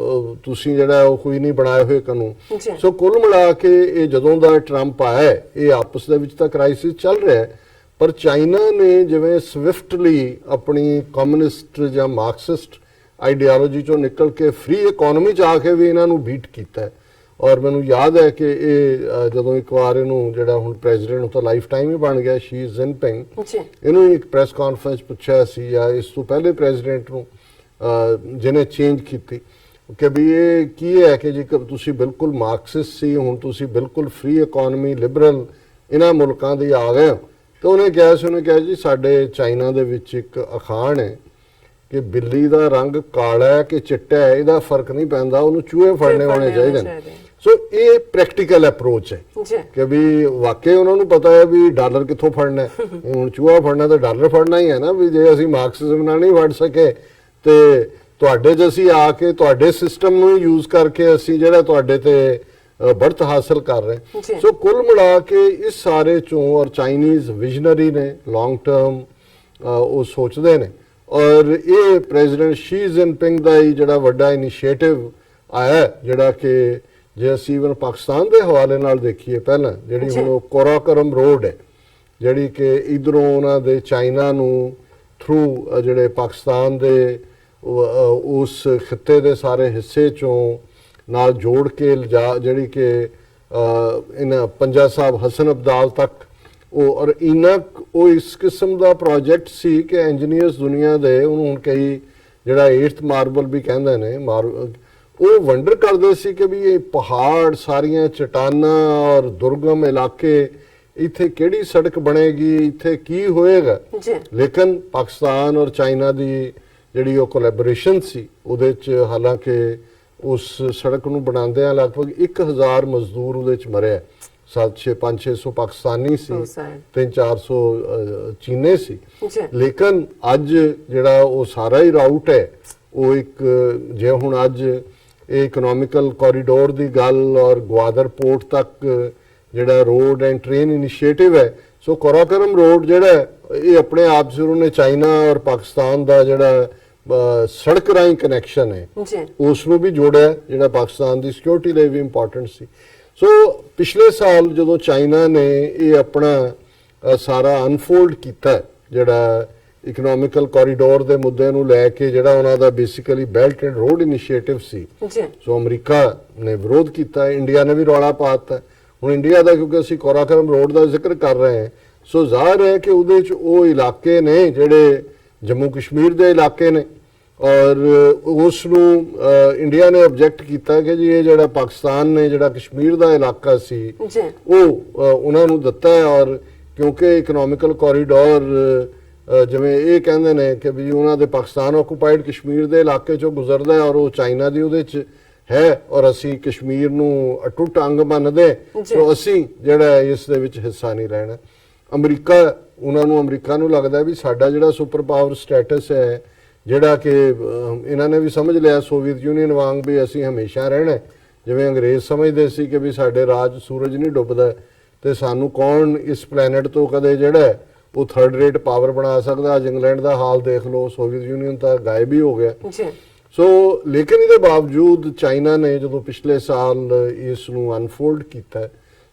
ਤੁਸੀਂ ਜਿਹੜਾ ਉਹ ਕੋਈ ਨਹੀਂ ਬਣਾਏ ਹੋਏ ਕਾਨੂੰਨ। ਸੋ ਕੁੱਲ ਮਿਲਾ ਕੇ ਇਹ ਜਦੋਂ ਦਾ ਟਰੰਪ ਆਇਆ, ਇਹ ਆਪਸ ਦੇ ਵਿੱਚ ਤਾਂ ਕ੍ਰਾਈਸਿਸ ਚੱਲ ਰਿਹਾ ਹੈ, ਪਰ ਚਾਈਨਾ ਨੇ ਜਿਵੇਂ ਸਵਿਫਟਲੀ ਆਪਣੀ ਕਮਿਊਨਿਸਟ ਜਾਂ ਮਾਰਕਸਿਸਟ ਆਈਡੀਓਲੋਜੀ ਚੋਂ ਨਿਕਲ ਕੇ ਫ੍ਰੀ ਇਕਨੋਮੀ 'ਚ ਆ ਕੇ ਵੀ ਇਹਨਾਂ ਨੂੰ ਬੀਟ ਕੀਤਾ। ਔਰ ਮੈਨੂੰ ਯਾਦ ਹੈ ਕਿ ਇਹ ਜਦੋਂ ਇੱਕ ਵਾਰ ਇਹਨੂੰ ਜਿਹੜਾ ਹੁਣ ਪ੍ਰੈਜ਼ੀਡੈਂਟ ਉਹ ਤਾਂ ਲਾਈਫ ਟਾਈਮ ਹੀ ਬਣ ਗਿਆ, ਸ਼ੀ ਜਿਨਪਿੰਗ, ਇਹਨੂੰ ਇੱਕ ਪ੍ਰੈਸ ਕਾਨਫਰੰਸ ਪੁੱਛਿਆ ਸੀ ਜਾਂ ਇਸ ਤੋਂ ਪਹਿਲੇ ਪ੍ਰੈਜ਼ੀਡੈਂਟ ਨੂੰ ਜਿਹਨੇ ਚੇਂਜ ਕੀਤੀ ਕਿ ਵੀ ਇਹ ਕੀ ਹੈ ਕਿ ਜੇਕਰ ਤੁਸੀਂ ਬਿਲਕੁਲ ਮਾਰਕਸਿਸਟ ਸੀ, ਹੁਣ ਤੁਸੀਂ ਬਿਲਕੁਲ ਫ੍ਰੀ ਇਕਨੋਮੀ ਲਿਬਰਲ ਇਹਨਾਂ ਮੁਲਕਾਂ ਦੀ ਆ ਗਏ ਹੋ। ਤੇ ਉਹਨੇ ਕਿਹਾ ਜੀ ਸਾਡੇ ਚਾਈਨਾ ਦੇ ਵਿੱਚ ਇੱਕ ਅਖਾਣ ਹੈ ਕਿ ਬਿੱਲੀ ਦਾ ਰੰਗ ਕਾਲਾ ਹੈ ਕਿ ਚਿੱਟਾ ਹੈ, ਇਹਦਾ ਫਰਕ ਨਹੀਂ ਪੈਂਦਾ, ਉਹਨੂੰ ਚੂਹੇ ਫੜਨੇ ਹੋਣੇ ਚਾਹੀਦੇ ਨੇ। ਸੋ ਇਹ ਪ੍ਰੈਕਟੀਕਲ ਅਪਰੋਚ ਹੈ ਕਿ ਵੀ ਵਾਕਈ ਉਹਨਾਂ ਨੂੰ ਪਤਾ ਹੈ ਵੀ ਡਾਲਰ ਕਿੱਥੋਂ ਫੜਨਾ ਹੈ। ਹੁਣ ਚੂਹਾ ਫੜਨਾ ਤਾਂ ਡਾਲਰ ਫੜਨਾ ਹੀ ਹੈ ਨਾ। ਵੀ ਜੇ ਅਸੀਂ ਮਾਰਕਸਿਜ਼ਮ ਨਾਲ ਨਹੀਂ ਫੜ ਸਕੇ ਤੇ ਤੁਹਾਡੇ 'ਚ ਅਸੀਂ ਆ ਕੇ ਤੁਹਾਡੇ ਸਿਸਟਮ ਨੂੰ ਯੂਜ਼ ਕਰਕੇ ਅਸੀਂ ਜਿਹੜਾ ਤੁਹਾਡੇ ਤੇ ਬੜਤ ਹਾਸਲ ਕਰ ਰਹੇ। ਸੋ ਕੁੱਲ ਮਿਲਾ ਕੇ ਇਸ ਸਾਰੇ ਚੋਂ ਔਰ ਚਾਈਨੀਜ਼ ਵਿਜ਼ਨਰੀ ਨੇ, ਲੌਂਗ ਟਰਮ ਉਹ ਸੋਚਦੇ ਨੇ। ਔਰ ਇਹ ਪ੍ਰੈਜ਼ੀਡੈਂਟ ਸ਼ੀ ਜਿਨਪਿੰਗ ਦਾ ਹੀ ਜਿਹੜਾ ਵੱਡਾ ਇਨੀਸ਼ੀਏਟਿਵ ਆਇਆ, ਜਿਹੜਾ ਕਿ ਜੇ ਅਸੀਂ ਇਵਨ ਪਾਕਿਸਤਾਨ ਦੇ ਹਵਾਲੇ ਨਾਲ ਦੇਖੀਏ, ਪਹਿਲਾਂ ਜਿਹੜੀ ਹੁਣ ਉਹ ਕਾਰਾਕੋਰਮ ਰੋਡ ਹੈ, ਜਿਹੜੀ ਕਿ ਇਧਰੋਂ ਉਹਨਾਂ ਦੇ ਚਾਈਨਾ ਨੂੰ ਥਰੂ ਜਿਹੜੇ ਪਾਕਿਸਤਾਨ ਦੇ ਉਸ ਖਿੱਤੇ ਦੇ ਸਾਰੇ ਹਿੱਸੇ ਚੋਂ ਨਾਲ ਜੋੜ ਕੇ ਜਿਹੜੀ ਕਿ ਇਹਨਾਂ ਪੰਜਾ ਸਾਹਿਬ ਹਸਨ ਅਬਦਾਲ ਤੱਕ ਉਹ, ਔਰ ਉਹ ਇਸ ਕਿਸਮ ਦਾ ਪ੍ਰੋਜੈਕਟ ਸੀ ਕਿ ਇੰਜੀਨੀਅਰਸ ਦੁਨੀਆ ਦੇ ਉਹਨੂੰ ਹੁਣ ਕਈ ਜਿਹੜਾ 8th ਮਾਰਬਲ ਵੀ ਕਹਿੰਦੇ ਨੇ, ਉਹ ਵੰਡਰ ਕਰਦੇ ਸੀ ਕਿ ਵੀ ਇਹ ਪਹਾੜ, ਸਾਰੀਆਂ ਚਟਾਨਾਂ ਔਰ ਦੁਰਗਮ ਇਲਾਕੇ, ਇੱਥੇ ਕਿਹੜੀ ਸੜਕ ਬਣੇਗੀ, ਇੱਥੇ ਕੀ ਹੋਏਗਾ। ਲੇਕਿਨ ਪਾਕਿਸਤਾਨ ਔਰ ਚਾਈਨਾ ਦੀ ਜਿਹੜੀ ਉਹ ਕੋਲੈਬੋਰੇਸ਼ਨ ਸੀ, ਉਹਦੇ 'ਚ ਹਾਲਾਂਕਿ ਉਸ ਸੜਕ ਨੂੰ ਬਣਾਉਂਦਿਆਂ ਲਗਭਗ 1000 ਮਜ਼ਦੂਰ ਉਹਦੇ 'ਚ ਮਰਿਆ। 500-600 ਪਾਕਿਸਤਾਨੀ ਸੀ, 300-400 ਚੀਨੇ ਸੀ। ਲੇਕਿਨ ਅੱਜ ਜਿਹੜਾ ਉਹ ਸਾਰਾ ਹੀ ਰਾਊਟ ਹੈ, ਉਹ ਇੱਕ ਜੇ ਹੁਣ ਅੱਜ ਇਹ ਇਕਨੋਮਿਕਲ ਕੋਰੀਡੋਰ ਦੀ ਗੱਲ ਔਰ ਗਵਾਦਰ ਪੋਰਟ ਤੱਕ ਜਿਹੜਾ ਰੋਡ ਐਂਡ ਟ੍ਰੇਨ ਇਨੀਸ਼ੀਏਟਿਵ ਹੈ, ਸੋ ਕਾਰਾਕੋਰਮ ਰੋਡ ਜਿਹੜਾ ਇਹ ਆਪਣੇ ਆਪ 'ਚ ਉਹਨੇ ਚਾਈਨਾ ਔਰ ਪਾਕਿਸਤਾਨ ਦਾ ਜਿਹੜਾ ਸੜਕ ਰਾਹੀਂ ਕਨੈਕਸ਼ਨ ਹੈ ਉਸ ਨੂੰ ਵੀ ਜੋੜਿਆ, ਜਿਹੜਾ ਪਾਕਿਸਤਾਨ ਦੀ ਸਿਕਿਉਰਿਟੀ ਲਈ ਵੀ ਇੰਪੋਰਟੈਂਟ ਸੀ। ਸੋ ਪਿਛਲੇ ਸਾਲ ਜਦੋਂ ਚਾਈਨਾ ਨੇ ਇਹ ਆਪਣਾ ਸਾਰਾ ਅਨਫੋਲਡ ਕੀਤਾ, ਜਿਹੜਾ ਇਕਨੋਮਿਕਲ ਕੋਰੀਡੋਰ ਦੇ ਮੁੱਦੇ ਨੂੰ ਲੈ ਕੇ, ਜਿਹੜਾ ਉਹਨਾਂ ਦਾ basically belt and road initiative ਸੀ, ਸੋ ਅਮਰੀਕਾ ਨੇ ਵਿਰੋਧ ਕੀਤਾ, ਇੰਡੀਆ ਨੇ ਵੀ ਰੌਲਾ ਪਾਤਾ। ਹੁਣ ਇੰਡੀਆ ਦਾ ਕਿਉਂਕਿ ਅਸੀਂ ਕਾਰਾਕੋਰਮ ਰੋਡ ਦਾ ਜ਼ਿਕਰ ਕਰ ਰਹੇ ਹਾਂ, ਸੋ ਜ਼ਾਹਰ ਹੈ ਕਿ ਉਹਦੇ 'ਚ ਉਹ ਇਲਾਕੇ ਨੇ ਜਿਹੜੇ ਜੰਮੂ ਕਸ਼ਮੀਰ ਦੇ ਇਲਾਕੇ ਨੇ, ਔਰ ਉਸ ਨੂੰ ਇੰਡੀਆ ਨੇ ਆਬਜੈਕਟ ਕੀਤਾ ਕਿ ਜੀ ਇਹ ਜਿਹੜਾ ਪਾਕਿਸਤਾਨ ਨੇ ਜਿਹੜਾ ਕਸ਼ਮੀਰ ਦਾ ਇਲਾਕਾ ਸੀ ਉਹ ਉਹਨਾਂ ਨੂੰ ਦਿੱਤਾ ਹੈ। ਔਰ ਕਿਉਂਕਿ ਇਕਨੋਮਿਕਲ ਕੋਰੀਡੋਰ ਜਿਵੇਂ ਇਹ ਕਹਿੰਦੇ ਨੇ ਕਿ ਵੀ ਉਹਨਾਂ ਦੇ ਪਾਕਿਸਤਾਨ ਆਕੂਪਾਈਡ ਕਸ਼ਮੀਰ ਦੇ ਇਲਾਕੇ 'ਚੋਂ ਗੁਜ਼ਰਦਾ ਹੈ, ਔਰ ਉਹ ਚਾਈਨਾ ਦੀ ਉਹਦੇ 'ਚ ਹੈ ਔਰ ਅਸੀਂ ਕਸ਼ਮੀਰ ਨੂੰ ਅਟੁੱਟ ਅੰਗ ਮੰਨਦੇ, ਸੋ ਅਸੀਂ ਜਿਹੜਾ ਇਸ ਦੇ ਵਿੱਚ ਹਿੱਸਾ ਨਹੀਂ ਲੈਣਾ। ਅਮਰੀਕਾ ਨੂੰ ਲੱਗਦਾ ਵੀ ਸਾਡਾ ਜਿਹੜਾ ਸੁਪਰ ਪਾਵਰ ਸਟੇਟਸ ਹੈ, ਜਿਹੜਾ ਕਿ ਇਹਨਾਂ ਨੇ ਵੀ ਸਮਝ ਲਿਆ ਸੋਵੀਅਤ ਯੂਨੀਅਨ ਵਾਂਗ ਵੀ ਅਸੀਂ ਹਮੇਸ਼ਾ ਰਹਿਣਾ, ਜਿਵੇਂ ਅੰਗਰੇਜ਼ ਸਮਝਦੇ ਸੀ ਕਿ ਵੀ ਸਾਡੇ ਰਾਜ ਸੂਰਜ ਨਹੀਂ ਡੁੱਬਦਾ ਤੇ ਸਾਨੂੰ ਕੌਣ ਇਸ ਪਲੈਨਟ ਤੋਂ ਕਦੇ ਜਿਹੜਾ ਉਹ ਥਰਡ ਰੇਟ ਪਾਵਰ ਬਣਾ ਸਕਦਾ। ਅੱਜ ਇੰਗਲੈਂਡ ਦਾ ਹਾਲ ਦੇਖ ਲਓ, ਸੋਵੀਅਤ ਯੂਨੀਅਨ ਤਾਂ ਗਾਇਬ ਹੀ ਹੋ ਗਿਆ। ਸੋ ਲੇਕਿਨ ਇਹਦੇ ਬਾਵਜੂਦ ਚਾਈਨਾ ਨੇ ਜਦੋਂ ਪਿਛਲੇ ਸਾਲ ਇਸ ਨੂੰ ਅਨਫੋਲਡ ਕੀਤਾ,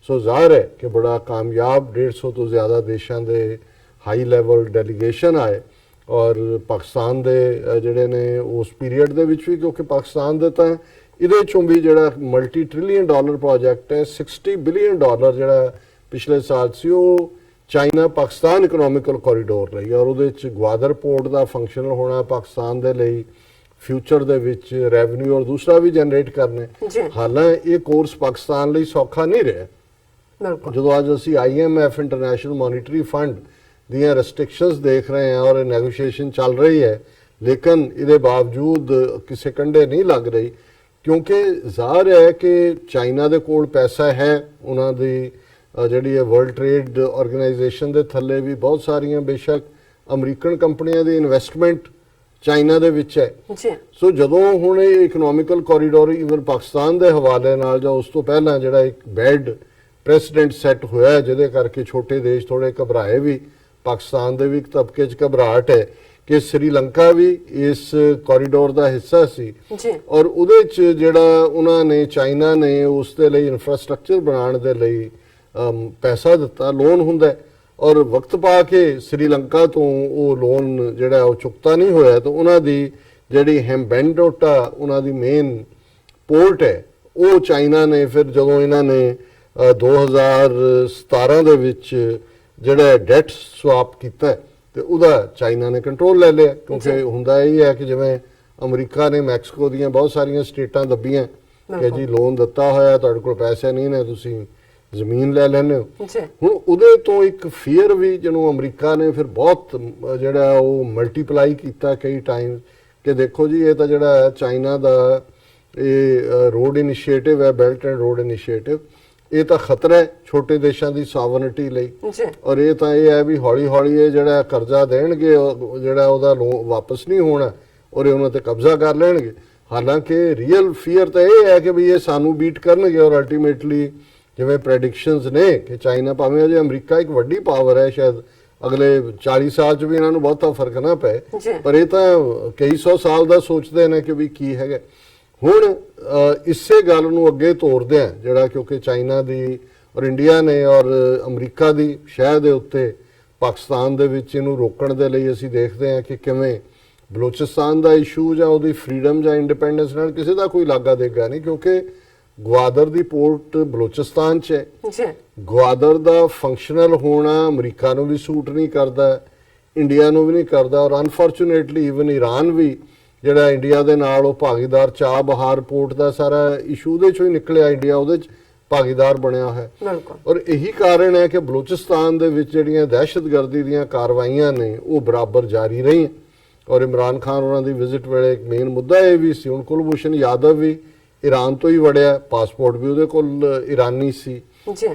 ਸੋ ਜ਼ਾਹਰ ਹੈ ਕਿ ਬੜਾ ਕਾਮਯਾਬ 150 ਤੋਂ ਜ਼ਿਆਦਾ ਦੇਸ਼ਾਂ ਦੇ ਹਾਈ ਲੈਵਲ ਡੈਲੀਗੇਸ਼ਨ ਆਏ ਔਰ ਪਾਕਿਸਤਾਨ ਦੇ ਜਿਹੜੇ ਨੇ ਉਸ ਪੀਰੀਅਡ ਦੇ ਵਿੱਚ ਵੀ, ਕਿਉਂਕਿ ਪਾਕਿਸਤਾਨ ਦੇ ਤਾਂ ਇਹਦੇ ਚੋਂ ਵੀ ਜਿਹੜਾ ਮਲਟੀ ਟ੍ਰਿਲੀਅਨ ਡਾਲਰ ਪ੍ਰੋਜੈਕਟ ਹੈ, 60 ਬਿਲੀਅਨ ਡਾਲਰ ਜਿਹੜਾ ਪਿਛਲੇ ਸਾਲ ਸੀ, ਉਹ ਚਾਈਨਾ ਪਾਕਿਸਤਾਨ ਇਕਨੋਮਿਕਲ ਕੋਰੀਡੋਰ ਲਈ, ਔਰ ਉਹਦੇ ਵਿੱਚ ਗਵਾਦਰ ਪੋਰਟ ਦਾ ਫੰਕਸ਼ਨਲ ਹੋਣਾ ਪਾਕਿਸਤਾਨ ਦੇ ਲਈ ਫਿਊਚਰ ਦੇ ਵਿੱਚ ਰੈਵਨਿਊ ਔਰ ਦੂਸਰਾ ਵੀ ਜਨਰੇਟ ਕਰਨੇ। ਹਾਲਾਂਕਿ ਇਹ ਕੋਰਸ ਪਾਕਿਸਤਾਨ ਲਈ ਸੌਖਾ ਨਹੀਂ ਰਿਹਾ। ਜਦੋਂ ਅੱਜ ਅਸੀਂ IMF ਇੰਟਰਨੈਸ਼ਨਲ ਮੋਨੀਟਰੀ ਫੰਡ ਦੀਆਂ ਰੈਸਟ੍ਰਿਕਸ਼ਨਸ ਦੇਖ ਰਹੇ ਹਾਂ ਔਰ ਨੈਗੋਸ਼ੀਏਸ਼ਨ ਚੱਲ ਰਹੀ ਹੈ, ਲੇਕਿਨ ਇਹਦੇ ਬਾਵਜੂਦ ਕਿਸੇ ਕੰਢੇ ਨਹੀਂ ਲੱਗ ਰਹੀ, ਕਿਉਂਕਿ ਜ਼ਾਹਰ ਹੈ ਕਿ ਚਾਈਨਾ ਦੇ ਕੋਲ ਪੈਸਾ ਹੈ। ਉਹਨਾਂ ਦੀ ਜਿਹੜੀ ਹੈ ਵਰਲਡ ਟ੍ਰੇਡ ਆਰਗੇਨਾਈਜੇਸ਼ਨ ਦੇ ਥੱਲੇ ਵੀ ਬਹੁਤ ਸਾਰੀਆਂ ਬੇਸ਼ੱਕ ਅਮਰੀਕਨ ਕੰਪਨੀਆਂ ਦੀ ਇਨਵੈਸਟਮੈਂਟ ਚਾਈਨਾ ਦੇ ਵਿੱਚ ਹੈ। ਸੋ ਜਦੋਂ ਹੁਣ ਇਹ ਇਕਨੋਮਿਕਲ ਕੋਰੀਡੋਰ ਈਵਨ ਪਾਕਿਸਤਾਨ ਦੇ ਹਵਾਲੇ ਨਾਲ ਜਾਂ ਉਸ ਤੋਂ ਪਹਿਲਾਂ ਜਿਹੜਾ ਇੱਕ ਬੈਡ ਪ੍ਰੈਸੀਡੈਂਟ ਸੈੱਟ ਹੋਇਆ, ਜਿਹਦੇ ਕਰਕੇ ਛੋਟੇ ਦੇਸ਼ ਥੋੜੇ ਘਬਰਾਏ ਵੀ, ਪਾਕਿਸਤਾਨ ਦੇ ਵੀ ਇੱਕ ਤਬਕੇ 'ਚ ਘਬਰਾਹਟ ਹੈ ਕਿ ਸ੍ਰੀਲੰਕਾ ਵੀ ਇਸ ਕੋਰੀਡੋਰ ਦਾ ਹਿੱਸਾ ਸੀ ਔਰ ਉਹਦੇ 'ਚ ਜਿਹੜਾ ਉਹਨਾਂ ਨੇ ਚਾਈਨਾ ਨੇ ਉਸ ਦੇ ਲਈ ਇਨਫਰਾਸਟ੍ਰਕਚਰ ਬਣਾਉਣ ਦੇ ਲਈ ਪੈਸਾ ਦਿੱਤਾ, ਲੋਨ ਹੁੰਦਾ ਔਰ ਵਕਤ ਪਾ ਕੇ ਸ੍ਰੀਲੰਕਾ ਤੋਂ ਉਹ ਲੋਨ ਜਿਹੜਾ ਉਹ ਚੁਕਤਾ ਨਹੀਂ ਹੋਇਆ, ਤਾਂ ਉਹਨਾਂ ਦੀ ਜਿਹੜੀ ਹੈਮਬੈਂਡੋਟਾ ਉਹਨਾਂ ਦੀ ਮੇਨ ਪੋਰਟ ਹੈ, ਉਹ ਚਾਈਨਾ ਨੇ ਫਿਰ ਜਦੋਂ ਇਹਨਾਂ ਨੇ 2017 ਦੇ ਵਿੱਚ ਜਿਹੜਾ ਡੈਟ ਸਵਾਪ ਕੀਤਾ ਤੇ ਉਹਦਾ ਚਾਈਨਾ ਨੇ ਕੰਟਰੋਲ ਲੈ ਲਿਆ। ਕਿਉਂਕਿ ਹੁੰਦਾ ਇਹ ਹੈ ਕਿ ਜਿਵੇਂ ਅਮਰੀਕਾ ਨੇ ਮੈਕਸੀਕੋ ਦੀਆਂ ਬਹੁਤ ਸਾਰੀਆਂ ਸਟੇਟਾਂ ਦੱਬੀਆਂ ਕਿ ਜੀ ਲੋਨ ਦਿੱਤਾ ਹੋਇਆ, ਤੁਹਾਡੇ ਕੋਲ ਪੈਸੇ ਨਹੀਂ ਨੇ, ਤੁਸੀਂ ਜ਼ਮੀਨ ਲੈ ਲੈਣੇ ਹੋ। ਹੁਣ ਉਹਦੇ ਤੋਂ ਇੱਕ ਫੀਅਰ ਵੀ ਜਿਹਨੂੰ ਅਮਰੀਕਾ ਨੇ ਫਿਰ ਬਹੁਤ ਜਿਹੜਾ ਉਹ ਮਲਟੀਪਲਾਈ ਕੀਤਾ ਕਈ ਟਾਈਮ ਕਿ ਦੇਖੋ ਜੀ ਇਹ ਤਾਂ ਜਿਹੜਾ ਚਾਈਨਾ ਦਾ ਇਹ ਰੋਡ ਇਨੀਸ਼ੀਏਟਿਵ ਹੈ, ਬੈਲਟ ਐਂਡ ਰੋਡ ਇਨੀਸ਼ੀਏਟਿਵ, ਇਹ ਤਾਂ ਖਤਰਾ ਹੈ ਛੋਟੇ ਦੇਸ਼ਾਂ ਦੀ ਸੋਵਰਨਿਟੀ ਲਈ ਔਰ ਇਹ ਤਾਂ ਇਹ ਹੈ ਵੀ ਹੌਲੀ ਹੌਲੀ ਇਹ ਜਿਹੜਾ ਕਰਜ਼ਾ ਦੇਣਗੇ ਜਿਹੜਾ ਉਹਦਾ ਵਾਪਸ ਨਹੀਂ ਹੋਣਾ ਔਰ ਉਹਨਾਂ ਤੇ ਕਬਜ਼ਾ ਕਰ ਲੈਣਗੇ। ਹਾਲਾਂਕਿ ਰੀਅਲ ਫੀਅਰ ਤਾਂ ਇਹ ਹੈ ਕਿ ਵੀ ਇਹ ਸਾਨੂੰ ਬੀਟ ਕਰਨਗੇ ਔਰ ਅਲਟੀਮੇਟਲੀ ਜਿਵੇਂ ਪ੍ਰੈਡਿਕਸ਼ਨਸ ਨੇ ਕਿ ਚਾਈਨਾ ਭਾਵੇਂ ਅਜੇ ਅਮਰੀਕਾ ਇੱਕ ਵੱਡੀ ਪਾਵਰ ਹੈ, ਸ਼ਾਇਦ ਅਗਲੇ 40 ਸਾਲ 'ਚ ਵੀ ਇਹਨਾਂ ਨੂੰ ਬਹੁਤਾ ਫਰਕ ਨਾ ਪਏ, ਪਰ ਇਹ ਤਾਂ ਕਈ ਸੌ ਸਾਲ ਦਾ ਸੋਚਦੇ ਨੇ ਕਿ ਵੀ ਕੀ ਹੈਗਾ। ਹੁਣ ਇਸੇ ਗੱਲ ਨੂੰ ਅੱਗੇ ਤੋਰਦੇ ਆ ਜਿਹੜਾ ਕਿਉਂਕਿ ਚਾਈਨਾ ਦੀ ਔਰ ਇੰਡੀਆ ਨੇ ਔਰ ਅਮਰੀਕਾ ਦੀ ਸ਼ਹਿ ਦੇ ਉੱਤੇ ਪਾਕਿਸਤਾਨ ਦੇ ਵਿੱਚ ਇਹਨੂੰ ਰੋਕਣ ਦੇ ਲਈ ਅਸੀਂ ਦੇਖਦੇ ਹਾਂ ਕਿ ਕਿਵੇਂ ਬਲੋਚਿਸਤਾਨ ਦਾ ਇਸ਼ੂ ਜਾਂ ਉਹਦੀ ਫਰੀडम ਜਾਂ ਇੰਡੀਪੈਂਡੈਂਸ ਨਾਲ ਕਿਸੇ ਦਾ ਕੋਈ ਲਾਗਾ ਦੇਗਾ ਨਹੀਂ, ਕਿਉਂਕਿ ਗਵਾਦਰ ਦੀ ਪੋਰਟ ਬਲੋਚਿਸਤਾਨ 'ਚ ਹੈ। ਗਵਾਦਰ ਦਾ ਫੰਕਸ਼ਨਲ ਹੋਣਾ ਅਮਰੀਕਾ ਨੂੰ ਵੀ ਸੂਟ ਨਹੀਂ ਕਰਦਾ, ਇੰਡੀਆ ਨੂੰ ਵੀ ਨਹੀਂ ਕਰਦਾ ਔਰ ਅਨਫੋਰਚੂਨੇਟਲੀ ਈਵਨ ਈਰਾਨ ਵੀ ਜਿਹੜਾ ਇੰਡੀਆ ਦੇ ਨਾਲ ਉਹ ਭਾਗੀਦਾਰ ਚਾਬਹਾਰ ਪੋਰਟ ਦਾ ਸਾਰਾ ਇਸ਼ੂ ਦੇ ਚੋਂ ਹੀ ਨਿਕਲਿਆ, ਇੰਡੀਆ ਉਹਦੇ 'ਚ ਭਾਗੀਦਾਰ ਬਣਿਆ ਹੈ। ਔਰ ਇਹੀ ਕਾਰਨ ਹੈ ਕਿ ਬਲੋਚਿਸਤਾਨ ਦੇ ਵਿੱਚ ਜਿਹੜੀਆਂ ਦਹਿਸ਼ਤਗਰਦੀ ਦੀਆਂ ਕਾਰਵਾਈਆਂ ਨੇ ਉਹ ਬਰਾਬਰ ਜਾਰੀ ਰਹੀਆਂ ਔਰ ਇਮਰਾਨ ਖਾਨ ਉਹਨਾਂ ਦੀ ਵਿਜ਼ਿਟ ਵੇਲੇ ਇੱਕ ਮੇਨ ਮੁੱਦਾ ਇਹ ਵੀ ਸੀ। ਹੁਣ ਕੁਲਭੂਸ਼ਣ ਯਾਦਵ ਵੀ ਈਰਾਨ ਤੋਂ ਹੀ ਵੜਿਆ, ਪਾਸਪੋਰਟ ਵੀ ਉਹਦੇ ਕੋਲ ਈਰਾਨੀ ਸੀ।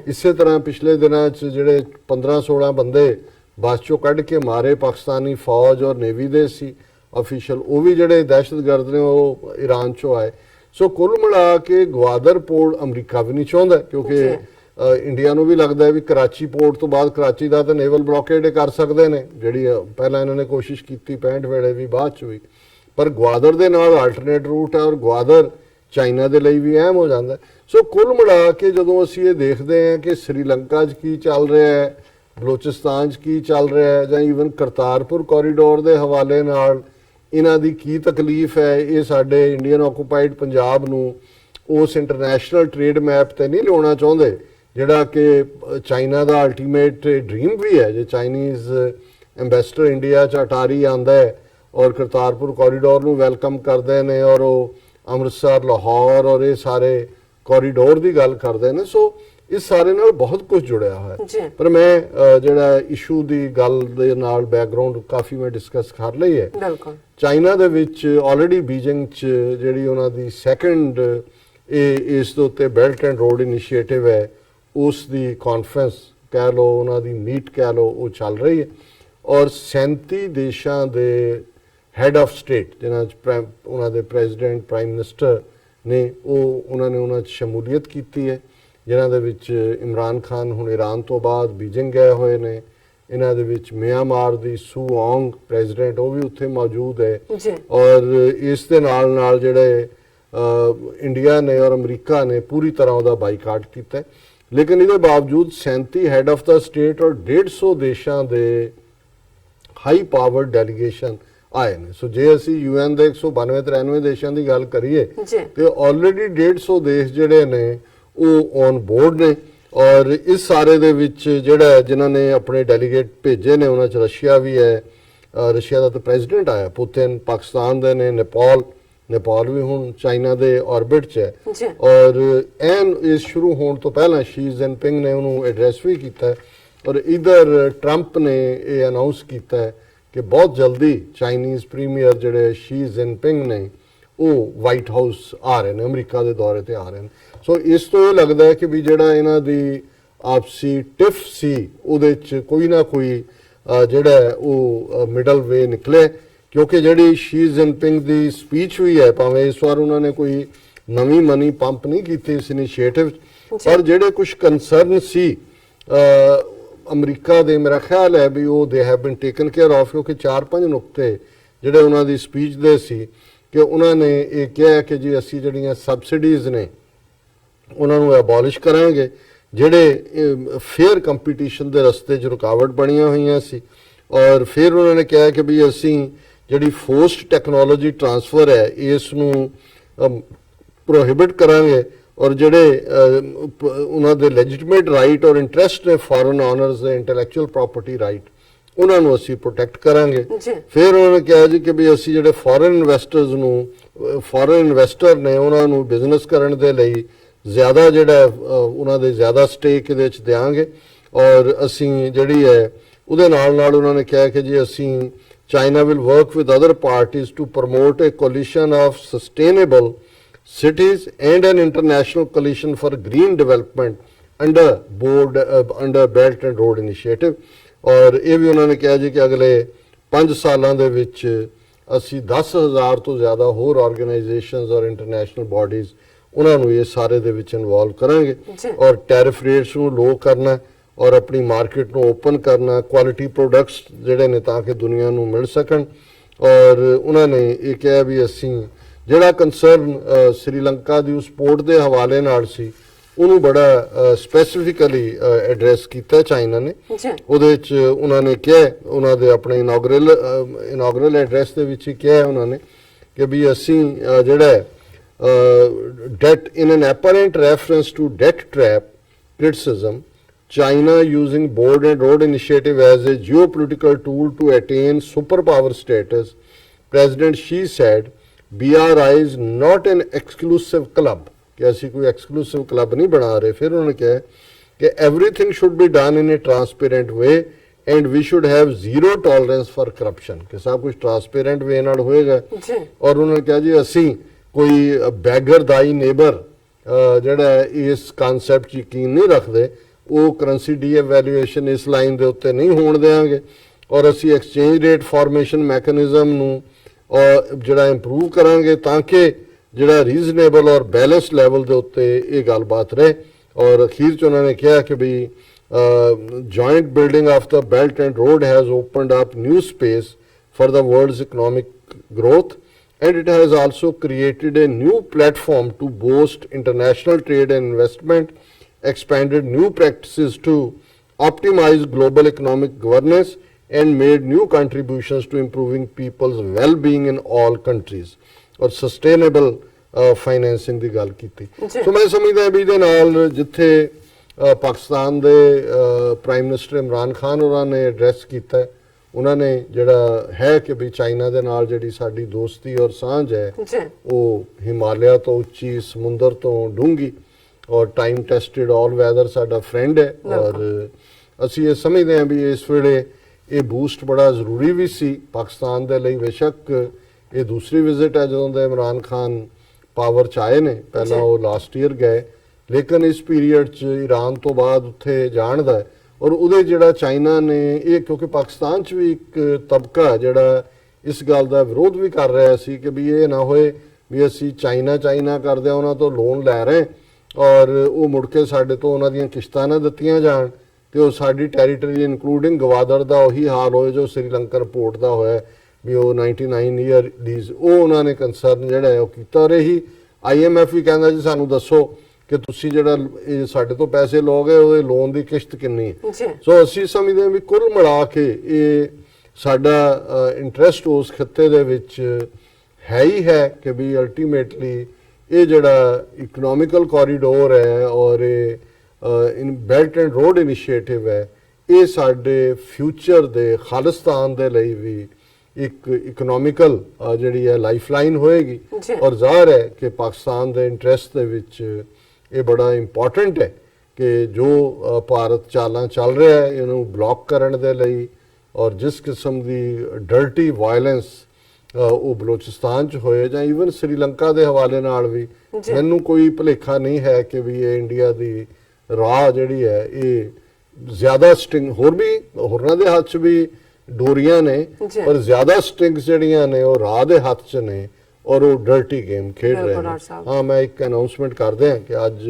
ਇਸੇ ਤਰ੍ਹਾਂ ਪਿਛਲੇ ਦਿਨਾਂ 'ਚ ਜਿਹੜੇ 15-16 ਬੰਦੇ ਬੱਸ 'ਚੋਂ ਕੱਢ ਕੇ ਮਾਰੇ ਪਾਕਿਸਤਾਨੀ ਫੌਜ ਔਰ ਨੇਵੀ ਦੇ ਸੀ ਅਫੀਸ਼ੀਅਲ, ਉਹ ਵੀ ਜਿਹੜੇ ਦਹਿਸ਼ਤਗਰਦ ਨੇ ਉਹ ਈਰਾਨ 'ਚੋਂ ਆਏ। ਸੋ ਕੁੱਲ ਮਿਲਾ ਕੇ ਗਵਾਦਰ ਪੋਰਟ ਅਮਰੀਕਾ ਵੀ ਨਹੀਂ ਚਾਹੁੰਦਾ ਕਿਉਂਕਿ ਇੰਡੀਆ ਨੂੰ ਵੀ ਲੱਗਦਾ ਵੀ ਕਰਾਚੀ ਪੋਰਟ ਤੋਂ ਬਾਅਦ ਕਰਾਚੀ ਦਾ ਤਾਂ ਨੇਵਲ ਬਲੌਕੇਡ ਕਰ ਸਕਦੇ ਨੇ, ਜਿਹੜੀ ਪਹਿਲਾਂ ਇਹਨਾਂ ਨੇ ਕੋਸ਼ਿਸ਼ ਕੀਤੀ 65 ਵੇਲੇ ਵੀ ਬਾਅਦ 'ਚ ਵੀ, ਪਰ ਗਵਾਦਰ ਦੇ ਨਾਲ ਆਲਟਰਨੇਟ ਰੂਟ ਹੈ ਔਰ ਗਵਾਦਰ ਚਾਈਨਾ ਦੇ ਲਈ ਵੀ ਅਹਿਮ ਹੋ ਜਾਂਦਾ। ਸੋ ਕੁੱਲ ਮਿਲਾ ਕੇ ਜਦੋਂ ਅਸੀਂ ਇਹ ਦੇਖਦੇ ਹਾਂ ਕਿ ਸ੍ਰੀਲੰਕਾ 'ਚ ਕੀ ਚੱਲ ਰਿਹਾ ਹੈ, ਬਲੋਚਿਸਤਾਨ 'ਚ ਕੀ ਚੱਲ ਰਿਹਾ ਹੈ ਜਾਂ ਈਵਨ ਕਰਤਾਰਪੁਰ ਕੋਰੀਡੋਰ ਦੇ ਹਵਾਲੇ ਨਾਲ ਇਹਨਾਂ ਦੀ ਕੀ ਤਕਲੀਫ ਹੈ, ਇਹ ਸਾਡੇ ਇੰਡੀਅਨ ਆਕੂਪਾਈਡ ਪੰਜਾਬ ਨੂੰ ਉਸ ਇੰਟਰਨੈਸ਼ਨਲ ਟ੍ਰੇਡ ਮੈਪ ਤੇ ਨਹੀਂ ਲਿਆਉਣਾ ਚਾਹੁੰਦੇ ਜਿਹੜਾ ਕਿ ਚਾਈਨਾ ਦਾ ਅਲਟੀਮੇਟ ਡ੍ਰੀਮ ਵੀ ਹੈ। ਜੇ ਚਾਈਨੀਜ਼ ਐਂਬੈਸਡਰ ਇੰਡੀਆ 'ਚ ਅਟਾਰੀ ਆਉਂਦਾ ਹੈ ਔਰ ਕਰਤਾਰਪੁਰ ਕੋਰੀਡੋਰ ਨੂੰ ਵੈਲਕਮ ਕਰਦੇ ਨੇ ਔਰ ਉਹ ਅੰਮ੍ਰਿਤਸਰ, ਲਾਹੌਰ ਔਰ ਇਹ ਸਾਰੇ ਕੋਰੀਡੋਰ ਦੀ ਗੱਲ ਕਰਦੇ ਨੇ। ਸੋ ਇਸ ਸਾਰੇ ਨਾਲ ਬਹੁਤ ਕੁਝ ਜੁੜਿਆ ਹੋਇਆ ਜੀ। ਪਰ ਮੈਂ ਜਿਹੜਾ ਇਸ਼ੂ ਦੀ ਗੱਲ ਦੇ ਨਾਲ ਬੈਕਗ੍ਰਾਉਂਡ ਕਾਫੀ ਮੈਂ ਡਿਸਕਸ ਕਰ ਲਈ ਹੈ। ਬਿਲਕੁਲ। ਚਾਈਨਾ ਦੇ ਵਿੱਚ ਆਲਰੇਡੀ ਬੀਜਿੰਗ 'ਚ ਜਿਹੜੀ ਉਹਨਾਂ ਦੀ ਸੈਕੰਡ ਇਸ ਦੇ ਉੱਤੇ ਬੈਲਟ ਐਂਡ ਰੋਡ ਇਨੀਸ਼ੀਏਟਿਵ ਹੈ, ਉਸ ਦੀ ਕਾਨਫਰੰਸ ਕਹਿ ਲਓ, ਉਹਨਾਂ ਦੀ ਮੀਟ ਕਹਿ ਲਓ, ਉਹ ਚੱਲ ਰਹੀ ਹੈ ਔਰ 37 ਦੇਸ਼ਾਂ ਦੇ ਹੈਡ ਆਫ ਸਟੇਟ ਜਿਨ੍ਹਾਂ 'ਚ ਉਹਨਾਂ ਦੇ ਪ੍ਰੈਜ਼ੀਡੈਂਟ ਪ੍ਰਾਈਮ ਮਿਨਿਸਟਰ ਨੇ ਉਹਨਾਂ ਨੇ ਉਹਨਾਂ 'ਚ ਸ਼ਮੂਲੀਅਤ ਕੀਤੀ ਹੈ, ਜਿਨ੍ਹਾਂ ਦੇ ਵਿੱਚ ਇਮਰਾਨ ਖਾਨ ਹੁਣ ਈਰਾਨ ਤੋਂ ਬਾਅਦ ਬੀਜਿੰਗ ਗਏ ਹੋਏ ਨੇ। ਇਹਨਾਂ ਦੇ ਵਿੱਚ ਮਿਆਂਮਾਰ ਦੀ ਸੂ ਔਂਗ ਪ੍ਰੈਜ਼ੀਡੈਂਟ, ਉਹ ਵੀ ਉੱਥੇ ਮੌਜੂਦ ਹੈ ਜੀ। ਔਰ ਇਸ ਦੇ ਨਾਲ ਨਾਲ ਜਿਹੜੇ ਇੰਡੀਆ ਨੇ ਔਰ ਅਮਰੀਕਾ ਨੇ ਪੂਰੀ ਤਰ੍ਹਾਂ ਉਹਦਾ ਬਾਈਕਾਟ ਕੀਤਾ। ਲੇਕਿਨ ਇਹਦੇ ਬਾਵਜੂਦ 37 ਹੈਡ ਆਫ ਦਾ ਸਟੇਟ ਔਰ 150 ਦੇਸ਼ਾਂ ਦੇ ਹਾਈ ਪਾਵਰ ਡੈਲੀਗੇਸ਼ਨ ਆਏ ਨੇ। ਸੋ ਜੇ ਅਸੀਂ UN ਦੇ 192-93 ਦੇਸ਼ਾਂ ਦੀ ਗੱਲ ਕਰੀਏ ਤੇ ਆਲਰੇਡੀ 150 ਦੇਸ਼ ਜਿਹੜੇ ਨੇ ਉਹ ਔਨ ਬੋਰਡ ਨੇ ਔਰ ਇਸ ਸਾਰੇ ਦੇ ਵਿੱਚ ਜਿਹੜਾ ਜਿਨ੍ਹਾਂ ਨੇ ਆਪਣੇ ਡੈਲੀਗੇਟ ਭੇਜੇ ਨੇ ਉਹਨਾਂ 'ਚ ਰਸ਼ੀਆ ਵੀ ਹੈ। ਰਸ਼ੀਆ ਦਾ ਤਾਂ ਪ੍ਰੈਜ਼ੀਡੈਂਟ ਆਇਆ ਪੁਤਿਨ, ਪਾਕਿਸਤਾਨ ਦੇ ਨੇ, ਨੇਪਾਲ ਵੀ ਹੁਣ ਚਾਈਨਾ ਦੇ ਆਰਬਿਟ 'ਚ ਹੈ ਔਰ ਐਨ ਇਸ ਸ਼ੁਰੂ ਹੋਣ ਤੋਂ ਪਹਿਲਾਂ ਸ਼ੀ ਜਿਨਪਿੰਗ ਨੇ ਉਹਨੂੰ ਐਡਰੈਸ ਵੀ ਕੀਤਾ ਔਰ ਇਧਰ ਟਰੰਪ ਨੇ ਇਹ ਅਨਾਉਂਸ ਕੀਤਾ ਕਿ ਬਹੁਤ ਜਲਦੀ ਚਾਈਨੀਜ਼ ਪ੍ਰੀਮੀਅਰ ਜਿਹੜੇ ਸ਼ੀ ਜਿਨਪਿੰਗ ਨੇ ਉਹ ਵਾਈਟ ਹਾਊਸ ਆ ਰਹੇ ਨੇ, ਅਮਰੀਕਾ ਦੇ ਦੌਰੇ ਤੇ ਆ ਰਹੇ ਨੇ। ਸੋ ਇਸ ਤੋਂ ਇਹ ਲੱਗਦਾ ਹੈ ਕਿ ਵੀ ਜਿਹੜਾ ਇਹਨਾਂ ਦੀ ਆਪਸੀ ਟਿਫ ਸੀ ਉਹਦੇ 'ਚ ਕੋਈ ਨਾ ਕੋਈ ਜਿਹੜਾ ਉਹ ਮਿਡਲ ਵੇ ਨਿਕਲੇ, ਕਿਉਂਕਿ ਜਿਹੜੀ ਸ਼ੀ ਜਿਨਪਿੰਗ ਦੀ ਸਪੀਚ ਵੀ ਹੈ, ਭਾਵੇਂ ਇਸ ਵਾਰ ਉਹਨਾਂ ਨੇ ਕੋਈ ਨਵੀਂ ਮਨੀ ਪੰਪ ਨਹੀਂ ਕੀਤੀ ਇਸ ਇਨੀਸ਼ੀਏਟਿਵ, ਪਰ ਜਿਹੜੇ ਕੁਝ ਕੰਸਰਨ ਸੀ ਅਮਰੀਕਾ ਦੇ, ਮੇਰਾ ਖਿਆਲ ਹੈ ਵੀ ਉਹ they have been taken care of, ਕਿਉਂਕਿ 4-5 ਨੁਕਤੇ ਜਿਹੜੇ ਉਹਨਾਂ ਦੀ ਸਪੀਚ ਦੇ ਸੀ ਕਿ ਉਹਨਾਂ ਨੇ ਇਹ ਕਿਹਾ ਕਿ ਜੀ ਅਸੀਂ ਜਿਹੜੀਆਂ ਸਬਸਿਡੀਜ਼ ਨੇ ਉਹਨਾਂ ਨੂੰ ਐਬੋਲਿਸ਼ ਕਰਾਂਗੇ, ਜਿਹੜੇ ਫੇਅਰ ਕੰਪੀਟੀਸ਼ਨ ਦੇ ਰਸਤੇ 'ਚ ਰੁਕਾਵਟ ਬਣੀਆਂ ਹੋਈਆਂ ਸੀ ਔਰ ਫਿਰ ਉਹਨਾਂ ਨੇ ਕਿਹਾ ਕਿ ਵੀ ਅਸੀਂ ਜਿਹੜੀ ਫੋਰਸਡ ਟੈਕਨੋਲੋਜੀ ਟ੍ਰਾਂਸਫਰ ਹੈ ਇਸ ਨੂੰ ਪ੍ਰੋਹਿਬਿਟ ਕਰਾਂਗੇ ਔਰ ਜਿਹੜੇ ਉਹਨਾਂ ਦੇ ਲੈਜਿਟਿਮੇਟ ਰਾਈਟ ਔਰ ਇੰਟਰਸਟ ਨੇ ਫੋਰਨ ਓਨਰਸ ਦੇ ਇੰਟੈਲੈਕਚੁਅਲ ਪ੍ਰਾਪਰਟੀ ਰਾਈਟ ਉਹਨਾਂ ਨੂੰ ਅਸੀਂ ਪ੍ਰੋਟੈਕਟ ਕਰਾਂਗੇ। ਫਿਰ ਉਹਨਾਂ ਨੇ ਕਿਹਾ ਜੀ ਕਿ ਵੀ ਅਸੀਂ ਜਿਹੜੇ ਫੋਰਨ ਇਨਵੈਸਟਰ ਨੇ ਉਹਨਾਂ ਨੂੰ ਬਿਜ਼ਨਸ ਕਰਨ ਦੇ ਲਈ ਜ਼ਿਆਦਾ ਜਿਹੜਾ ਉਹਨਾਂ ਦੇ ਜ਼ਿਆਦਾ ਸਟੇਕ ਇਹਦੇ 'ਚ ਦਿਆਂਗੇ ਔਰ ਅਸੀਂ ਜਿਹੜੀ ਹੈ ਉਹਦੇ ਨਾਲ ਉਹਨਾਂ ਨੇ ਕਿਹਾ ਕਿ ਜੀ ਅਸੀਂ China will work with other parties to promote a coalition of sustainable cities and an international coalition for green development under Belt and Road Initiative। ਔਰ ਇਹ ਵੀ ਉਹਨਾਂ ਨੇ ਕਿਹਾ ਜੀ ਕਿ ਅਗਲੇ 5 ਸਾਲਾਂ ਦੇ ਵਿੱਚ ਅਸੀਂ 10,000 ਤੋਂ ਜ਼ਿਆਦਾ ਹੋਰ ਆਰਗੇਨਾਈਜੇਸ਼ਨਸ ਔਰ ਇੰਟਰਨੈਸ਼ਨਲ ਬਾਡੀਜ਼ ਉਹਨਾਂ ਨੂੰ ਇਹ ਸਾਰੇ ਦੇ ਵਿੱਚ ਇਨਵੋਲਵ ਕਰਾਂਗੇ ਔਰ ਟੈਰਿਫ ਰੇਟਸ ਨੂੰ ਲੋ ਕਰਨਾ ਔਰ ਆਪਣੀ ਮਾਰਕੀਟ ਨੂੰ ਓਪਨ ਕਰਨਾ, ਕੁਆਲਿਟੀ ਪ੍ਰੋਡਕਟਸ ਜਿਹੜੇ ਨੇ ਤਾਂ ਕਿ ਦੁਨੀਆ ਨੂੰ ਮਿਲ ਸਕਣ। ਔਰ ਉਹਨਾਂ ਨੇ ਇਹ ਕਿਹਾ ਵੀ ਅਸੀਂ ਜਿਹੜਾ ਕੰਸਰਨ ਸ੍ਰੀਲੰਕਾ ਦੀ ਉਸ ਪੋਰਟ ਦੇ ਹਵਾਲੇ ਨਾਲ ਸੀ ਉਹਨੂੰ ਬੜਾ ਸਪੈਸੀਫਿਕਲੀ ਐਡਰੈਸ ਕੀਤਾ ਚਾਈਨਾ ਨੇ। ਉਹਦੇ 'ਚ ਉਹਨਾਂ ਨੇ ਕਿਹਾ, ਉਹਨਾਂ ਦੇ ਆਪਣੇ ਇਨੌਗਰਲ ਐਡਰੈਸ ਦੇ ਵਿੱਚ ਹੀ ਕਿਹਾ ਉਹਨਾਂ ਨੇ ਕਿ ਵੀ ਅਸੀਂ ਜਿਹੜਾ debt in an apparent reference to debt trap criticism, China using Belt and Road Initiative as a geopolitical tool to attain superpower status, President Xi said, BRI is not an exclusive club, कि ਅਸੀਂ ਕੋਈ exclusive club नहीं बना रहे। फिर उन्होंने कहा कि everything should be done in a transparent way and we should have zero tolerance for corruption, कि सब कुछ transparent way ਨਾਲ ਹੋਏਗਾ। और उन्होंने कहा जी ਅਸੀਂ ਕੋਈ ਬੈਗਰ ਦਾਈ ਨੇਬਰ ਜਿਹੜਾ ਇਸ ਕਨਸੈਪਟ 'ਚ ਯਕੀਨ ਨਹੀਂ ਰੱਖਦੇ, ਉਹ ਕਰੰਸੀ ਡੀਐਵੈਲੂਏਸ਼ਨ ਇਸ ਲਾਈਨ ਦੇ ਉੱਤੇ ਨਹੀਂ ਹੋਣ ਦੇਵਾਂਗੇ ਔਰ ਅਸੀਂ ਐਕਸਚੇਂਜ ਰੇਟ ਫਾਰਮੇਸ਼ਨ ਮੈਕੈਨਿਜ਼ਮ ਨੂੰ ਜਿਹੜਾ ਇੰਪਰੂਵ ਕਰਾਂਗੇ ਤਾਂ ਕਿ ਜਿਹੜਾ ਰੀਜ਼ਨੇਬਲ ਔਰ ਬੈਲੈਂਸ ਲੈਵਲ ਦੇ ਉੱਤੇ ਇਹ ਗੱਲਬਾਤ ਰਹੇ। ਔਰ ਅਖੀਰ 'ਚ ਉਹਨਾਂ ਨੇ ਕਿਹਾ ਕਿ ਵੀ joint building of the belt and road has opened up new space for the world's economic growth and it has also created a new platform to boost international trade and investment, expanded new practices to optimize global economic governance and made new contributions to improving people's well-being in all countries और sustainable financing ਦੀ ਗੱਲ ਕੀਤੀ। ਸੋ ਮੈਂ ਸਮਝਦਾ ਵੀ ਇਹਦੇ ਨਾਲ ਜਿੱਥੇ ਪਾਕਿਸਤਾਨ ਦੇ prime minister Imran Khan ਹੋਰਾਂ ਨੇ ਐਡਰੈਸ ਕੀਤਾ, ਉਹਨਾਂ ਨੇ ਜਿਹੜਾ ਹੈ ਕਿ ਵੀ ਚਾਈਨਾ ਦੇ ਨਾਲ ਜਿਹੜੀ ਸਾਡੀ ਦੋਸਤੀ ਔਰ ਸਾਂਝ ਹੈ ਉਹ ਹਿਮਾਲਿਆ ਤੋਂ ਉੱਚੀ, ਸਮੁੰਦਰ ਤੋਂ ਡੂੰਘੀ ਔਰ ਟਾਈਮ ਟੈਸਟਡ ਆਲ ਵੈਦਰ ਸਾਡਾ ਫਰੈਂਡ ਹੈ ਔਰ ਅਸੀਂ ਇਹ ਸਮਝਦੇ ਹਾਂ ਵੀ ਇਸ ਵੇਲੇ ਇਹ ਬੂਸਟ ਬੜਾ ਜ਼ਰੂਰੀ ਵੀ ਸੀ ਪਾਕਿਸਤਾਨ ਦੇ ਲਈ। ਬੇਸ਼ੱਕ ਇਹ ਦੂਸਰੀ ਵਿਜ਼ਿਟ ਹੈ ਜਦੋਂ ਦੇ ਇਮਰਾਨ ਖਾਨ ਪਾਵਰ 'ਚ ਆਏ ਨੇ, ਪਹਿਲਾਂ ਉਹ ਲਾਸਟ ਈਅਰ ਗਏ, ਲੇਕਿਨ ਇਸ ਪੀਰੀਅਡ 'ਚ ਈਰਾਨ ਤੋਂ ਬਾਅਦ ਉੱਥੇ ਜਾਣ ਦਾ ਔਰ ਉਹਦੇ ਜਿਹੜਾ ਚਾਈਨਾ ਨੇ ਇਹ, ਕਿਉਂਕਿ ਪਾਕਿਸਤਾਨ 'ਚ ਵੀ ਇੱਕ ਤਬਕਾ ਜਿਹੜਾ ਇਸ ਗੱਲ ਦਾ ਵਿਰੋਧ ਵੀ ਕਰ ਰਿਹਾ ਸੀ ਕਿ ਵੀ ਇਹ ਨਾ ਹੋਏ ਵੀ ਅਸੀਂ ਚਾਈਨਾ ਕਰਦੇ ਉਹਨਾਂ ਤੋਂ ਲੋਨ ਲੈ ਰਹੇ ਔਰ ਉਹ ਮੁੜ ਕੇ ਸਾਡੇ ਤੋਂ ਉਹਨਾਂ ਦੀਆਂ ਕਿਸ਼ਤਾਂ ਨਾ ਦਿੱਤੀਆਂ ਜਾਣ ਤੇ ਉਹ ਸਾਡੀ ਟੈਰੀਟਰੀ ਇਨਕਲੂਡਿੰਗ ਗਵਾਦਰ ਦਾ ਉਹੀ ਹਾਲ ਹੋਏ ਜੋ ਸ੍ਰੀਲੰਕਨ ਪੋਰਟ ਦਾ ਹੋਇਆ ਵੀ ਉਹ 99 ਈਅਰ ਲੀਜ਼। ਉਹ ਉਹਨਾਂ ਨੇ ਕੰਸਰਨ ਜਿਹੜਾ ਹੈ ਉਹ ਕੀਤਾ ਔਰ ਇਹੀ IMF ਵੀ ਕਹਿੰਦਾ ਜੀ ਸਾਨੂੰ ਦੱਸੋ ਕਿ ਤੁਸੀਂ ਜਿਹੜਾ ਇਹ ਸਾਡੇ ਤੋਂ ਪੈਸੇ ਲਓਗੇ ਉਹਦੇ ਲੋਨ ਦੀ ਕਿਸ਼ਤ ਕਿੰਨੀ ਹੈ। ਸੋ ਅਸੀਂ ਸਮਝਦੇ ਹਾਂ ਵੀ ਕੁੱਲ ਮਿਲਾ ਕੇ ਇਹ ਸਾਡਾ ਇੰਟਰਸਟ ਉਸ ਖਿੱਤੇ ਦੇ ਵਿੱਚ ਹੈ ਹੀ ਹੈ ਕਿ ਵੀ ਅਲਟੀਮੇਟਲੀ ਇਹ ਜਿਹੜਾ ਇਕਨੋਮਿਕਲ ਕੋਰੀਡੋਰ ਹੈ ਔਰ ਇਹ ਇਨ ਬੈਲਟ ਐਂਡ ਰੋਡ ਇਨੀਸ਼ੀਏਟਿਵ ਹੈ ਇਹ ਸਾਡੇ ਫਿਊਚਰ ਦੇ ਖਾਲਿਸਤਾਨ ਦੇ ਲਈ ਵੀ ਇੱਕ ਇਕਨੋਮਿਕਲ ਜਿਹੜੀ ਹੈ ਲਾਈਫਲਾਈਨ ਹੋਏਗੀ ਔਰ ਜ਼ਾਹਰ ਹੈ ਕਿ ਪਾਕਿਸਤਾਨ ਦੇ ਇੰਟਰਸਟ ਦੇ ਵਿੱਚ ਇਹ ਬੜਾ ਇੰਪੋਰਟੈਂਟ ਹੈ ਕਿ ਜੋ ਭਾਰਤ ਚਾਲਾਂ ਚੱਲ ਰਿਹਾ ਹੈ ਇਹਨੂੰ ਬਲੌਕ ਕਰਨ ਦੇ ਲਈ ਔਰ ਜਿਸ ਕਿਸਮ ਦੀ ਡਰਟੀ ਵਾਇਲੈਂਸ ਉਹ ਬਲੋਚਿਸਤਾਨ 'ਚ ਹੋਏ ਜਾਂ ਈਵਨ ਸ੍ਰੀਲੰਕਾ ਦੇ ਹਵਾਲੇ ਨਾਲ ਵੀ ਮੈਨੂੰ ਕੋਈ ਭੁਲੇਖਾ ਨਹੀਂ ਹੈ ਕਿ ਵੀ ਇਹ ਇੰਡੀਆ ਦੀ ਰਾਹ ਜਿਹੜੀ ਹੈ ਇਹ ਜ਼ਿਆਦਾ ਸਟਿੰਗ ਹੋਰਨਾਂ ਦੇ ਹੱਥ 'ਚ ਵੀ ਡੋਰੀਆਂ ਨੇ ਪਰ ਜ਼ਿਆਦਾ ਸਟਿੰਗਸ ਜਿਹੜੀਆਂ ਨੇ ਉਹ ਰਾਹ ਦੇ ਹੱਥ 'ਚ ਨੇ ਔਰ ਉਹ ਡਰਟੀ ਗੇਮ ਖੇਡ ਰਹੇ ਨੇ। ਹਾਂ, ਮੈਂ ਇੱਕ ਅਨਾਉਂਸਮੈਂਟ ਕਰਦੇ ਹਾਂ ਕਿ ਅੱਜ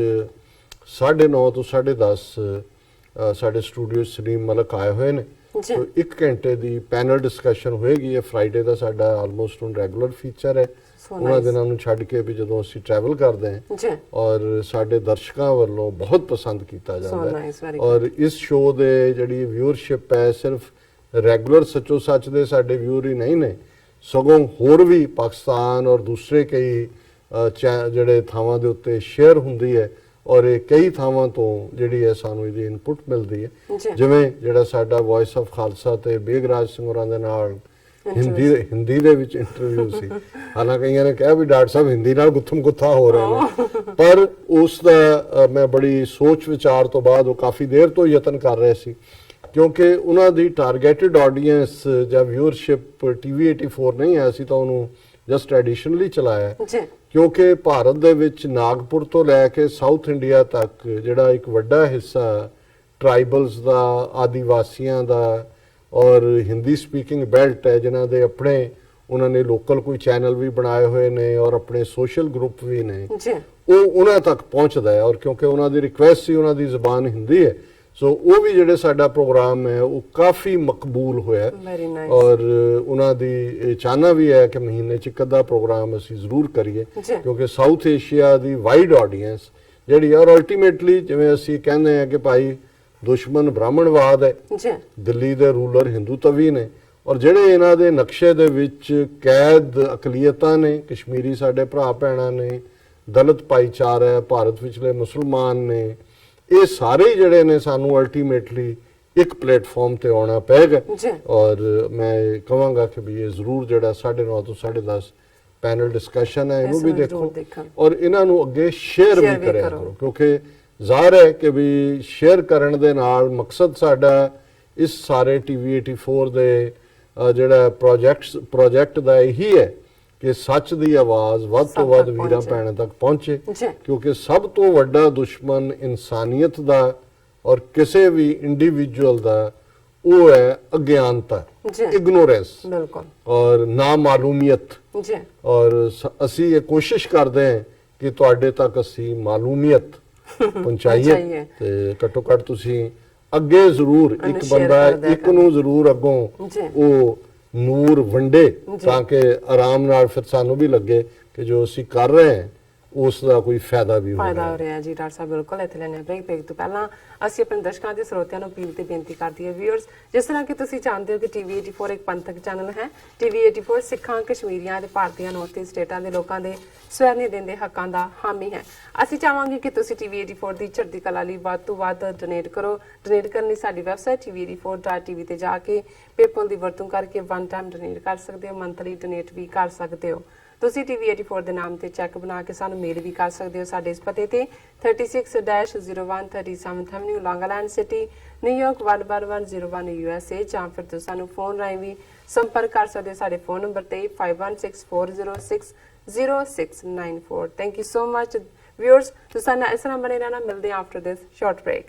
9:30 ਤੋਂ 10:30 ਸਾਡੇ ਸਟੂਡੀਓ ਸਲੀਮ ਮਲਕ ਆਏ ਹੋਏ ਨੇ। ਸੋ 1 ਘੰਟੇ ਦੀ ਪੈਨਲ ਡਿਸਕਸ਼ਨ ਹੋਏਗੀ। ਇਹ ਫਰਾਈਡੇ ਦਾ ਸਾਡਾ ਆਲਮੋਸਟ ਹੁਣ ਰੈਗੂਲਰ ਫੀਚਰ ਹੈ ਉਹਨਾਂ ਦਿਨਾਂ ਨੂੰ ਛੱਡ ਕੇ ਵੀ ਜਦੋਂ ਅਸੀਂ ਟਰੈਵਲ ਕਰਦੇ ਹਾਂ ਔਰ ਸਾਡੇ ਦਰਸ਼ਕਾਂ ਵੱਲੋਂ ਬਹੁਤ ਪਸੰਦ ਕੀਤਾ ਜਾਂਦਾ ਹੈ ਔਰ ਇਸ ਸ਼ੋਅ ਦੇ ਜਿਹੜੀ ਵਿਊਅਰਸ਼ਿਪ ਹੈ ਸਿਰਫ ਰੈਗੂਲਰ ਸੱਚੋ ਸੱਚ ਦੇ ਸਾਡੇ ਵਿਊਅਰ ਹੀ ਨਹੀਂ ਨੇ ਸਗੋਂ ਹੋਰ ਵੀ ਪਾਕਿਸਤਾਨ ਔਰ ਦੂਸਰੇ ਕਈ ਜਿਹੜੇ ਥਾਵਾਂ ਦੇ ਉੱਤੇ ਸ਼ੇਅਰ ਹੁੰਦੀ ਹੈ ਔਰ ਇਹ ਕਈ ਥਾਵਾਂ ਤੋਂ ਜਿਹੜੀ ਹੈ ਸਾਨੂੰ ਇਹਦੀ ਇਨਪੁਟ ਮਿਲਦੀ ਹੈ। ਜਿਵੇਂ ਜਿਹੜਾ ਸਾਡਾ ਵੌਇਸ ਆਫ ਖਾਲਸਾ ਤੇ ਬੇਗਰਾਜ ਸਿੰਘ ਹੋਰਾਂ ਦੇ ਨਾਲ ਹਿੰਦੀ ਦੇ ਵਿੱਚ ਇੰਟਰਵਿਊ ਸੀ। ਹਾਲਾਂਕਿ ਕਈਆਂ ਨੇ ਕਿਹਾ ਵੀ ਡਾਕਟਰ ਸਾਹਿਬ ਹਿੰਦੀ ਨਾਲ ਗੁੱਥਮ ਗੁੱਥਾ ਹੋ ਰਹੇ ਨੇ ਪਰ ਉਸ ਦਾ ਮੈਂ ਬੜੀ ਸੋਚ ਵਿਚਾਰ ਤੋਂ ਬਾਅਦ ਉਹ ਕਾਫੀ ਦੇਰ ਤੋਂ ਯਤਨ ਕਰ ਰਹੇ ਸੀ ਕਿਉਂਕਿ ਉਹਨਾਂ ਦੀ ਟਾਰਗੇਟਡ ਆਡੀਅנס ਜਾਂ ਵਿਊਅਰਸ਼ਿਪ TV 84 ਨਹੀਂ ਹੈ, ਅਸੀਂ ਤਾਂ ਉਹਨੂੰ ਜਸਟ ਐਡੀਸ਼ਨਲੀ ਚਲਾਇਆ ਕਿਉਂਕਿ ਭਾਰਤ ਦੇ ਵਿੱਚ ਨਾਗਪੁਰ ਤੋਂ ਲੈ ਕੇ ਸਾਊਥ ਇੰਡੀਆ ਤੱਕ ਜਿਹੜਾ ਇੱਕ ਵੱਡਾ ਹਿੱਸਾ ਟ੍ਰਾਈਬਲਸ ਦਾ, ਆਦੀਵਾਸੀਆਂ ਦਾ ਔਰ ਹਿੰਦੀ ਸਪੀਕਿੰਗ ਬੈਲਟ ਹੈ ਜਿਨ੍ਹਾਂ ਦੇ ਆਪਣੇ ਉਹਨਾਂ ਨੇ ਲੋਕਲ ਕੋਈ ਚੈਨਲ ਵੀ ਬਣਾਏ ਹੋਏ ਨੇ ਔਰ ਆਪਣੇ ਸੋਸ਼ਲ ਗਰੁੱਪ ਵੀ ਨੇ ਉਹ ਉਹਨਾਂ ਤੱਕ ਪਹੁੰਚਦਾ ਹੈ ਔਰ ਕਿਉਂਕਿ ਉਹਨਾਂ ਦੀ ਰਿਕੁਐਸਟ ਸੀ ਉਹਨਾਂ ਦੀ ਜ਼ਬਾਨ ਹਿੰਦੀ ਹੈ ਸੋ ਉਹ ਵੀ ਜਿਹੜੇ ਸਾਡਾ ਪ੍ਰੋਗਰਾਮ ਹੈ ਉਹ ਕਾਫੀ ਮਕਬੂਲ ਹੋਇਆ ਔਰ ਉਹਨਾਂ ਦੀ ਇਹ ਚਾਹਨਾ ਵੀ ਹੈ ਕਿ ਮਹੀਨੇ 'ਚ ਇੱਕ ਅੱਧਾ ਪ੍ਰੋਗਰਾਮ ਅਸੀਂ ਜ਼ਰੂਰ ਕਰੀਏ ਕਿਉਂਕਿ ਸਾਊਥ ਏਸ਼ੀਆ ਦੀ ਵਾਈਡ ਆਡੀਅנס ਜਿਹੜੀ ਔਰ ਅਲਟੀਮੇਟਲੀ ਜਿਵੇਂ ਅਸੀਂ ਕਹਿੰਦੇ ਹਾਂ ਕਿ ਭਾਈ ਦੁਸ਼ਮਣ ਬ੍ਰਾਹਮਣਵਾਦ ਹੈ, ਦਿੱਲੀ ਦੇ ਰੂਲਰ ਹਿੰਦੂ ਤਵੀ ਨੇ ਔਰ ਜਿਹੜੇ ਇਹਨਾਂ ਦੇ ਨਕਸ਼ੇ ਦੇ ਵਿੱਚ ਕੈਦ ਅਕਲੀਅਤਾਂ ਨੇ, ਕਸ਼ਮੀਰੀ ਸਾਡੇ ਭਰਾ ਭੈਣਾਂ ਨੇ, ਦਲਿਤ ਭਾਈਚਾਰਾ ਹੈ, ਭਾਰਤ ਵਿਚਲੇ ਮੁਸਲਮਾਨ ਨੇ, ਇਹ ਸਾਰੇ ਜਿਹੜੇ ਨੇ ਸਾਨੂੰ ਅਲਟੀਮੇਟਲੀ ਇੱਕ ਪਲੇਟਫਾਰਮ ਤੇ ਆਉਣਾ ਪਏਗਾ ਔਰ ਮੈਂ ਕਹਾਂਗਾ ਕਿ ਵੀ ਇਹ ਜ਼ਰੂਰ ਜਿਹੜਾ 9:30 ਤੋਂ 10:30 ਪੈਨਲ ਡਿਸਕਸ਼ਨ ਹੈ ਇਹਨੂੰ ਵੀ ਦੇਖੋ ਔਰ ਇਹਨਾਂ ਨੂੰ ਅੱਗੇ ਸ਼ੇਅਰ ਵੀ ਕਰਿਆ ਕਰੋ ਕਿਉਂਕਿ ਜ਼ਾਹਰ ਹੈ ਕਿ ਵੀ ਸ਼ੇਅਰ ਕਰਨ ਦੇ ਨਾਲ ਮਕਸਦ ਸਾਡਾ ਇਸ ਸਾਰੇ TV 84 ਦੇ ਜਿਹੜਾ ਪ੍ਰੋਜੈਕਟ ਦਾ ਇਹੀ ਹੈ ਕਿ ਸੱਚ ਦੀ ਆਵਾਜ਼ ਵੱਧ ਤੋਂ ਵੱਧ ਵੀਰਾਂ ਭੈਣਾਂ ਤੱਕ ਪਹੁੰਚੇ ਕਿਉਂਕਿ ਸਭ ਤੋਂ ਵੱਡਾ ਦੁਸ਼ਮਣ ਇਨਸਾਨੀਅਤ ਦਾ ਔਰ ਕਿਸੇ ਵੀ ਇੰਡੀਵਿਜੂਅਲ ਦਾ ਉਹ ਹੈ ਅਗਿਆਨਤਾ, ਇਗਨੋਰੈਂਸ ਔਰ ਨਾ ਮਾਲੂਮੀਅਤ ਔਰ ਅਸੀਂ ਇਹ ਕੋਸ਼ਿਸ਼ ਕਰਦੇ ਹਾਂ ਕਿ ਤੁਹਾਡੇ ਤੱਕ ਅਸੀਂ ਮਾਲੂਮੀਅਤ ਪਹੁੰਚਾਈਏ ਤੇ ਘੱਟੋ ਘੱਟ ਤੁਸੀਂ ਅੱਗੇ ਜ਼ਰੂਰ ਇੱਕ ਬੰਦਾ ਇੱਕ ਨੂੰ ਜ਼ਰੂਰ ਅੱਗੋਂ ਉਹ ਨੂਰ ਵੰਡੇ ਤਾਂ ਕਿ ਆਰਾਮ ਨਾਲ ਫਿਰ ਸਾਨੂੰ ਵੀ ਲੱਗੇ ਕਿ ਜੋ ਅਸੀਂ ਕਰ ਰਹੇ ਹਾਂ ਉਸ ਦਾ ਕੋਈ ਫਾਇਦਾ ਵੀ ਹੋ ਰਿਹਾ ਜੀ। ਡਾਕਟਰ ਸਾਹਿਬ ਬਿਲਕੁਲ ਇੱਥੇ ਲੈਣੇ ਬ੍ਰੇਕ ਤੋਂ ਪਹਿਲਾਂ ਅਸੀਂ ਆਪਣੇ ਦਰਸ਼ਕਾਂ ਦੇ ਸਰੋਤਿਆਂ ਨੂੰ ਅਪੀਲ ਤੇ ਬੇਨਤੀ ਕਰਦੀ ਹੈ ਵਿਊਅਰਸ ਜਿਸ ਤਰ੍ਹਾਂ ਕਿ ਤੁਸੀਂ ਜਾਣਦੇ ਹੋ ਕਿ TV 84 ਇੱਕ ਪੰਥਕ ਚੈਨਲ ਹੈ। TV 84 ਸਿੱਖਾਂ, ਕਸ਼ਮੀਰੀਆਂ ਤੇ ਭਾਰਤੀਆਂ ਨੌਰਥ ਸਟੇਟਾਂ ਦੇ ਲੋਕਾਂ ਦੇ ਸਵੈਨੇ ਦੇਣ ਦੇ ਹੱਕਾਂ ਦਾ ਹਾਮੀ ਹੈ। ਅਸੀਂ ਚਾਹਾਂਗੇ ਕਿ ਤੁਸੀਂ TV 84 ਦੀ ਚੜ੍ਹਦੀ ਕਲਾ ਲਈ ਵੱਧ ਤੋਂ ਵੱਧ ਡੋਨੇਟ ਕਰੋ। ਡੋਨੇਟ ਕਰਨ ਲਈ ਸਾਡੀ ਵੈਬਸਾਈਟ tv84.tv ਤੇ ਜਾ ਕੇ ਪੇਪਲ ਦੀ ਵਰਤੋਂ ਕਰਕੇ ਵਨ ਟਾਈਮ ਡੋਨੇਟ ਕਰ ਸਕਦੇ ਹੋ, ਮੰਥਲੀ ਡੋਨੇਟ ਵੀ ਕਰ ਸਕਦੇ ਹੋ। ਤੁਸੀਂ TV84 ਦੇ ਨਾਮ ਤੇ ਚੈੱਕ ਬਣਾ ਕੇ ਸਾਨੂੰ ਮੇਲ ਵੀ ਕਰ ਸਕਦੇ ਹੋ ਸਾਡੇ ਇਸ ਪਤੇ ਤੇ 36-01 37th Avenue, Long Island City, New York 11101 USA, ਜਾਂ ਫਿਰ ਤੁਸੀਂ ਸਾਨੂੰ ਫੋਨ ਰਾਹੀਂ ਵੀ ਸੰਪਰਕ ਕਰ ਸਕਦੇ ਹੋ ਸਾਡੇ ਫੋਨ ਨੰਬਰ ਤੇ 5164060694। Thank you so much viewers, ਤੁਸੀਂ ਸਾਨੂੰ ਇਸ ਤਰ੍ਹਾਂ ਬਣੇ ਰਹਿਣਾ। ਮਿਲਦੇ ਹਾਂ ਆਫਟਰ ਦਿਸ ਸ਼ਾਰਟ ਬ੍ਰੇਕ।